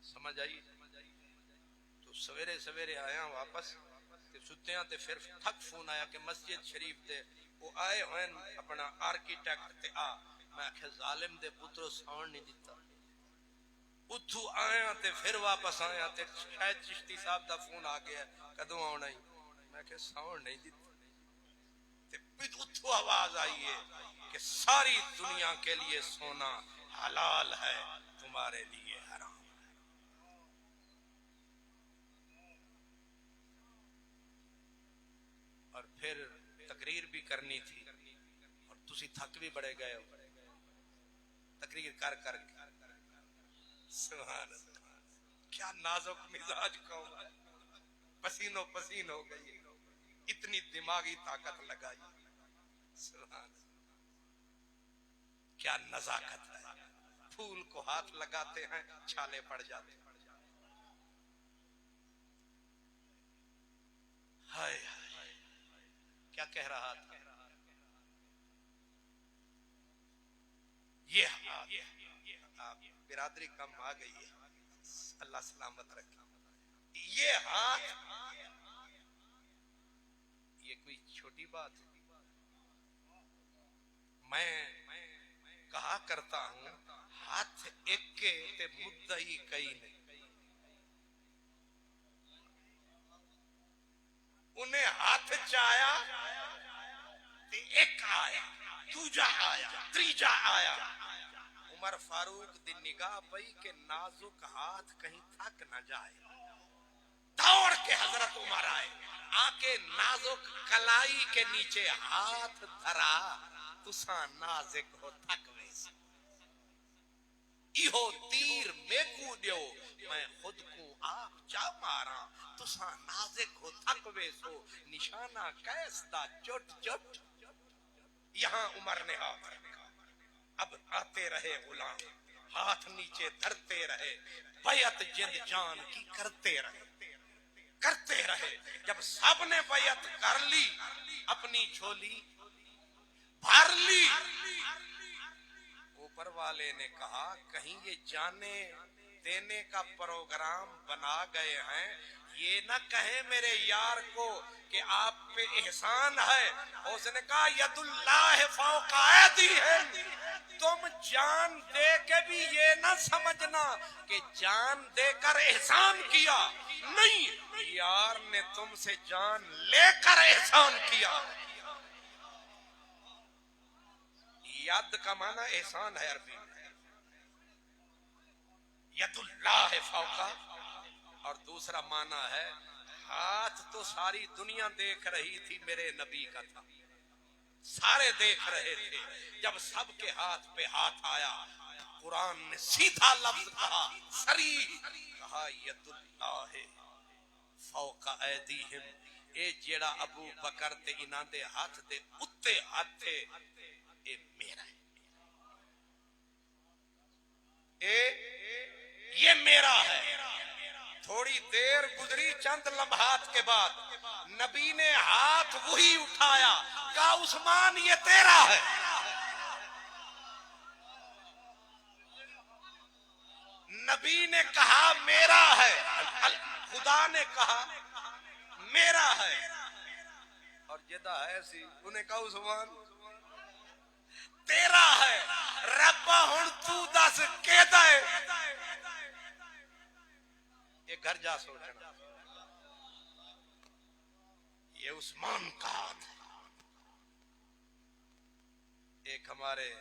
سمجھ آئی تو سویرے سویرے آیا واپس تے ستیاں تے پھر تھک فون آیا کہ مسجد شریف تے وہ آئے ہوئے اپنا آرکیٹیکٹ تے آ میں کہ ظالم دے پترو ساؤنڈ نہیں دیتا اتھو آیا تے پھر واپس آیا تے شاید چشتی صاحب دا فون آ گیا کدوں آنا ہی میں کہ ساؤنڈ نہیں دیتا تے پھر اتھو آواز آئی ہے کہ ساری دنیا کے لیے سونا حلال ہے تمہارے لیے حرام اور پھر تقریر بھی کرنی تھی اور تسی تھک بھی بڑے گئے ہو تقریر کر کر کے سبحان اللہ کیا نازک مزاج قوم ہے پسینو پسین ہو گئی اتنی دماغی طاقت لگائی سبحان اللہ کیا نزاکت ہے پھول کو ہاتھ لگاتے ہیں چھالے پڑ جاتے ہیں ہائے کیا کہہ رہا تھا یہ برادری کم آ گئی ہے اللہ سلامت رکھے یہ ہاتھ یہ کوئی چھوٹی بات ہے میں کہا کرتا ہوں ہاتھ ایک کے تے مدعی کئی نہیں انہیں ہاتھ چایا تے ایک آیا دوجا آیا تریجا آیا عمر فاروق دی نگاہ پئی کہ نازک ہاتھ کہیں تھک نہ جائے دوڑ کے حضرت عمر آئے آکے نازک کلائی کے نیچے ہاتھ دھرا تساں نازک ہو تھک ویس ایہو تیر میں کو دیو میں خود کو آپ جا مارا تساں نازک ہو تھک ویسو نشانہ کیس دا چٹ چٹ یہاں عمر نے ہاتھ رکھا اب آتے رہے غلام ہاتھ نیچے دھرتے رہے بیعت جند جان کی کرتے رہے جب سب نے بیعت کر لی اپنی جھولی بھر لی اوپر والے نے کہا کہیں یہ جانے دینے کا پروگرام بنا گئے ہیں یہ نہ کہیں میرے یار کو کہ آپ پہ احسان ہے اس نے کہا ید اللہ فوق ایدیہم تم جان دے کے بھی یہ نہ سمجھنا کہ جان دے کر احسان کیا نہیں یار نے تم سے جان لے کر احسان کیا ید کا معنی احسان ہے عربی میں، ید اللہ فوقا، اور دوسرا معنی ہے ہاتھ تو ساری دنیا دیکھ رہی تھی میرے نبی کا تھا، سارے دیکھ رہے تھے، جب سب کے ہاتھ پہ ہاتھ آیا قرآن نے سیدھا لفظ کہا، صریح کہا ید اللہ فوق ایدیہم، اے جیڑا ابو بکر تے انہاں دے ہاتھ دے اتے ہاتھ تھے اے میرا ہے، یہ میرا ہے۔ تھوڑی دیر گزری، چند لمحات کے بعد نبی نے ہاتھ وہی اٹھایا، کہا عثمان یہ تیرا ہے۔ نبی نے کہا میرا ہے، خدا نے کہا میرا ہے، اور جدہ ہے سی انہیں کہا عثمان تیرا ہے۔ ربا ہن تو دس کیدا ہے، یہ گھر جا سوچنا، یہ عثمان کا ہاتھ ہے۔ ایک ہمارے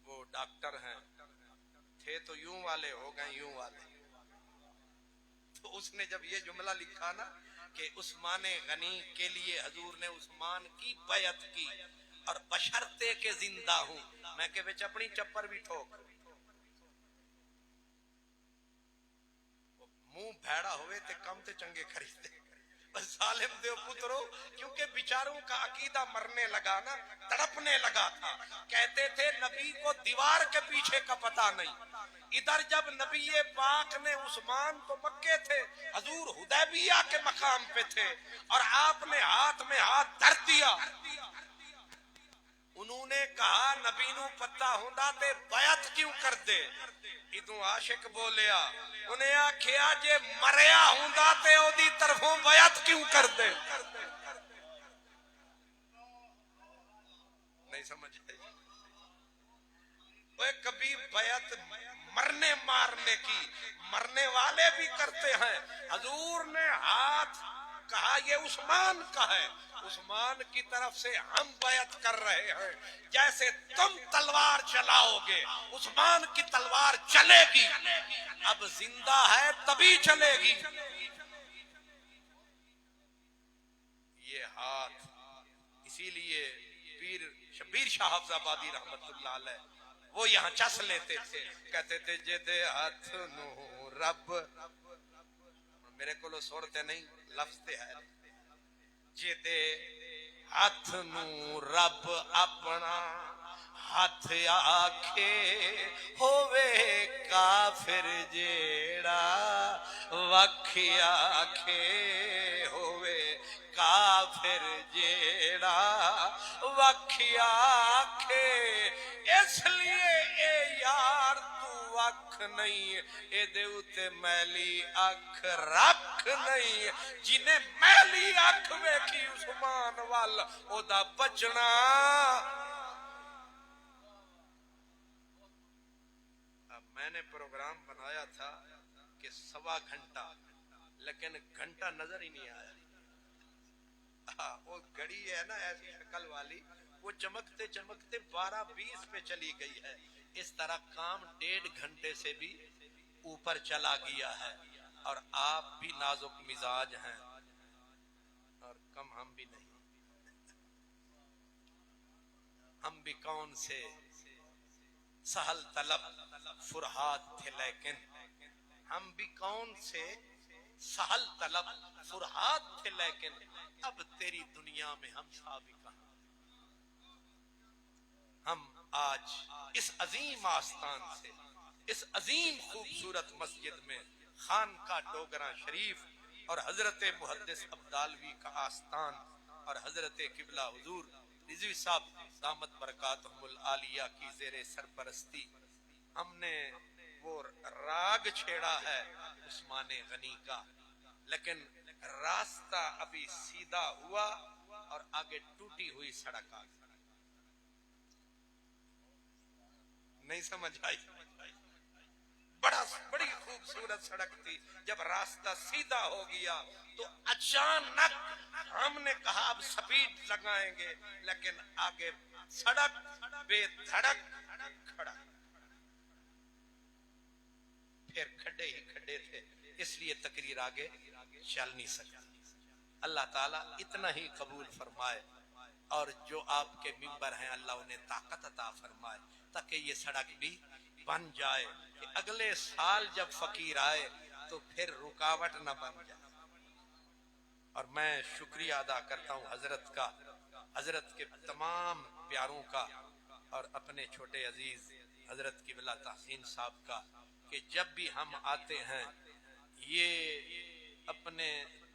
وہ ڈاکٹر ہیں، تھے تو یوں والے، ہو گئے یوں والے، تو اس نے جب یہ جملہ لکھا نا کہ عثمان غنی کے لیے حضور نے عثمان کی بیعت کی اور بشرطے کے زندہ ہوں، میں کہ وچ اپنی چپر بھی ٹھوک، منہ بھیڑا ہوئے تے کم تے چنگے خریدے، ظالم دیو پترو، کیونکہ بیچاروں کا عقیدہ مرنے لگا نا، تڑپنے لگا تھا، کہتے تھے نبی کو دیوار کے پیچھے کا پتہ نہیں۔ ادھر جب نبی پاک نے عثمان تو مکے تھے، حضور حدیبیہ کے مقام پہ تھے، اور آپ نے ہاتھ میں ہاتھ دھر دیا، انہوں نے کہا نبی نو پتہ ہوندا تے بیعت کیوں کر دے؟ ادوں عاشق بولیا، انہیں آکھیا جے مریا ہوندا تے او دی طرفوں بیعت کیوں کر دے؟ نہیں سمجھ آئی؟ وہ کبھی بیعت مرنے مارنے کی، مرنے والے بھی کرتے ہیں، حضور نے ہاتھ کہا یہ عثمان کا ہے، عثمان کی طرف سے ہم بیعت کر رہے ہیں، جیسے تم تلوار چلاؤ گے عثمان کی تلوار چلے گی، اب زندہ ہے تبھی چلے گی۔ یہ ہاتھ، اسی لیے پیر شبیر شاہ حافظ آبادی رحمت اللہ علیہ وہ یہاں چس لیتے تھے، کہتے تھے جدے ہاتھ نو رب، میرے کو لو سورتے نہیں لفظ تے ہے، جدے ہاتھ نو رب اپنا ہاتھ آکھے ہووے کافر جیڑا وکھ آکھے ہووے کافر جیڑا وکھ آکھے، اس لیے اے یار تو وکھ نہیں، اے دے اتے میلی اکھ رکھ نہیں، جنہیں میلی اکھ ویکھی عثمان وال او دا بچنا۔ اب میں نے پروگرام بنایا تھا کہ 1.25 گھنٹہ، لیکن گھنٹہ نظر ہی نہیں آیا، وہ گھڑی ہے نا ایسی شکل والی، وہ چمکتے چمکتے 12:20 پہ چلی گئی ہے، اس طرح کام 1.5 گھنٹے سے بھی اوپر چلا گیا ہے، اور آپ بھی نازک مزاج ہیں اور کم ہم بھی نہیں، ہم بھی کون سے سہل طلب فرہاد تھے، لیکن ہم بھی کون سے سہل طلب فرہاد تھے، لیکن اب تیری دنیا میں ہم سابق کہاں۔ ہم آج اس عظیم آستان سے، اس عظیم خوبصورت مسجد میں، خانقاہ ڈوگراں شریف اور حضرت محدث عبدالوی کا آستان اور حضرت قبلہ حضور رضوی صاحب دامت برکاتہم العالیہ کی زیر سرپرستی ہم نے وہ راگ چھیڑا ہے عثمان غنی کا، لیکن راستہ ابھی سیدھا ہوا اور آگے ٹوٹی ہوئی سڑک آ گئی۔ نہیں سمجھ آئی؟ بڑی خوبصورت سڑک تھی، جب راستہ سیدھا ہو گیا تو اچانک ہم نے کہا اب سپیڈ لگائیں گے، لیکن آگے سڑک بے دھڑک کھڑا، پھر کھڈے ہی کھڈے تھے، اس لیے تقریر آگے چل نہیں سکتی۔ اللہ تعالیٰ اتنا ہی قبول فرمائے، اور جو آپ کے ممبر ہیں اللہ انہیں طاقت عطا فرمائے تاکہ یہ سڑک بھی بن جائے کہ اگلے سال جب فقیر آئے تو پھر رکاوٹ نہ بن جائے۔ اور میں شکریہ ادا کرتا ہوں حضرت کا، حضرت کے تمام پیاروں کا، اور اپنے چھوٹے عزیز حضرت قبلہ تحسین صاحب کا، کہ جب بھی ہم آتے ہیں یہ اپنے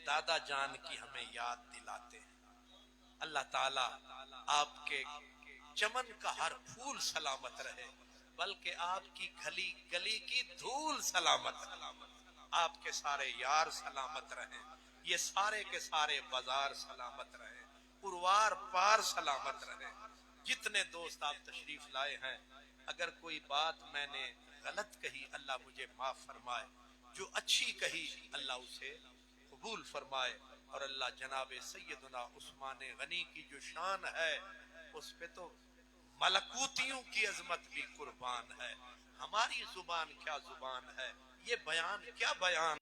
دادا جان کی ہمیں یاد دلاتے ہیں۔ اللہ تعالیٰ آپ کے چمن کا ہر پھول سلامت رہے، بلکہ آپ کی گلی گلی کی دھول سلامت رہے، آپ کے سارے یار سلامت رہیں، یہ سارے کے سارے بازار سلامت رہیں، پروار پار سلامت رہیں۔ جتنے دوست آپ تشریف لائے ہیں، اگر کوئی بات میں نے غلط کہی اللہ مجھے معاف فرمائے، جو اچھی کہی اللہ اسے قبول فرمائے، اور اللہ جناب سیدنا عثمان غنی کی جو شان ہے اس پہ تو ملکوتیوں کی عظمت بھی قربان ہے۔ ہماری زبان کیا زبان ہے، یہ بیان کیا بیان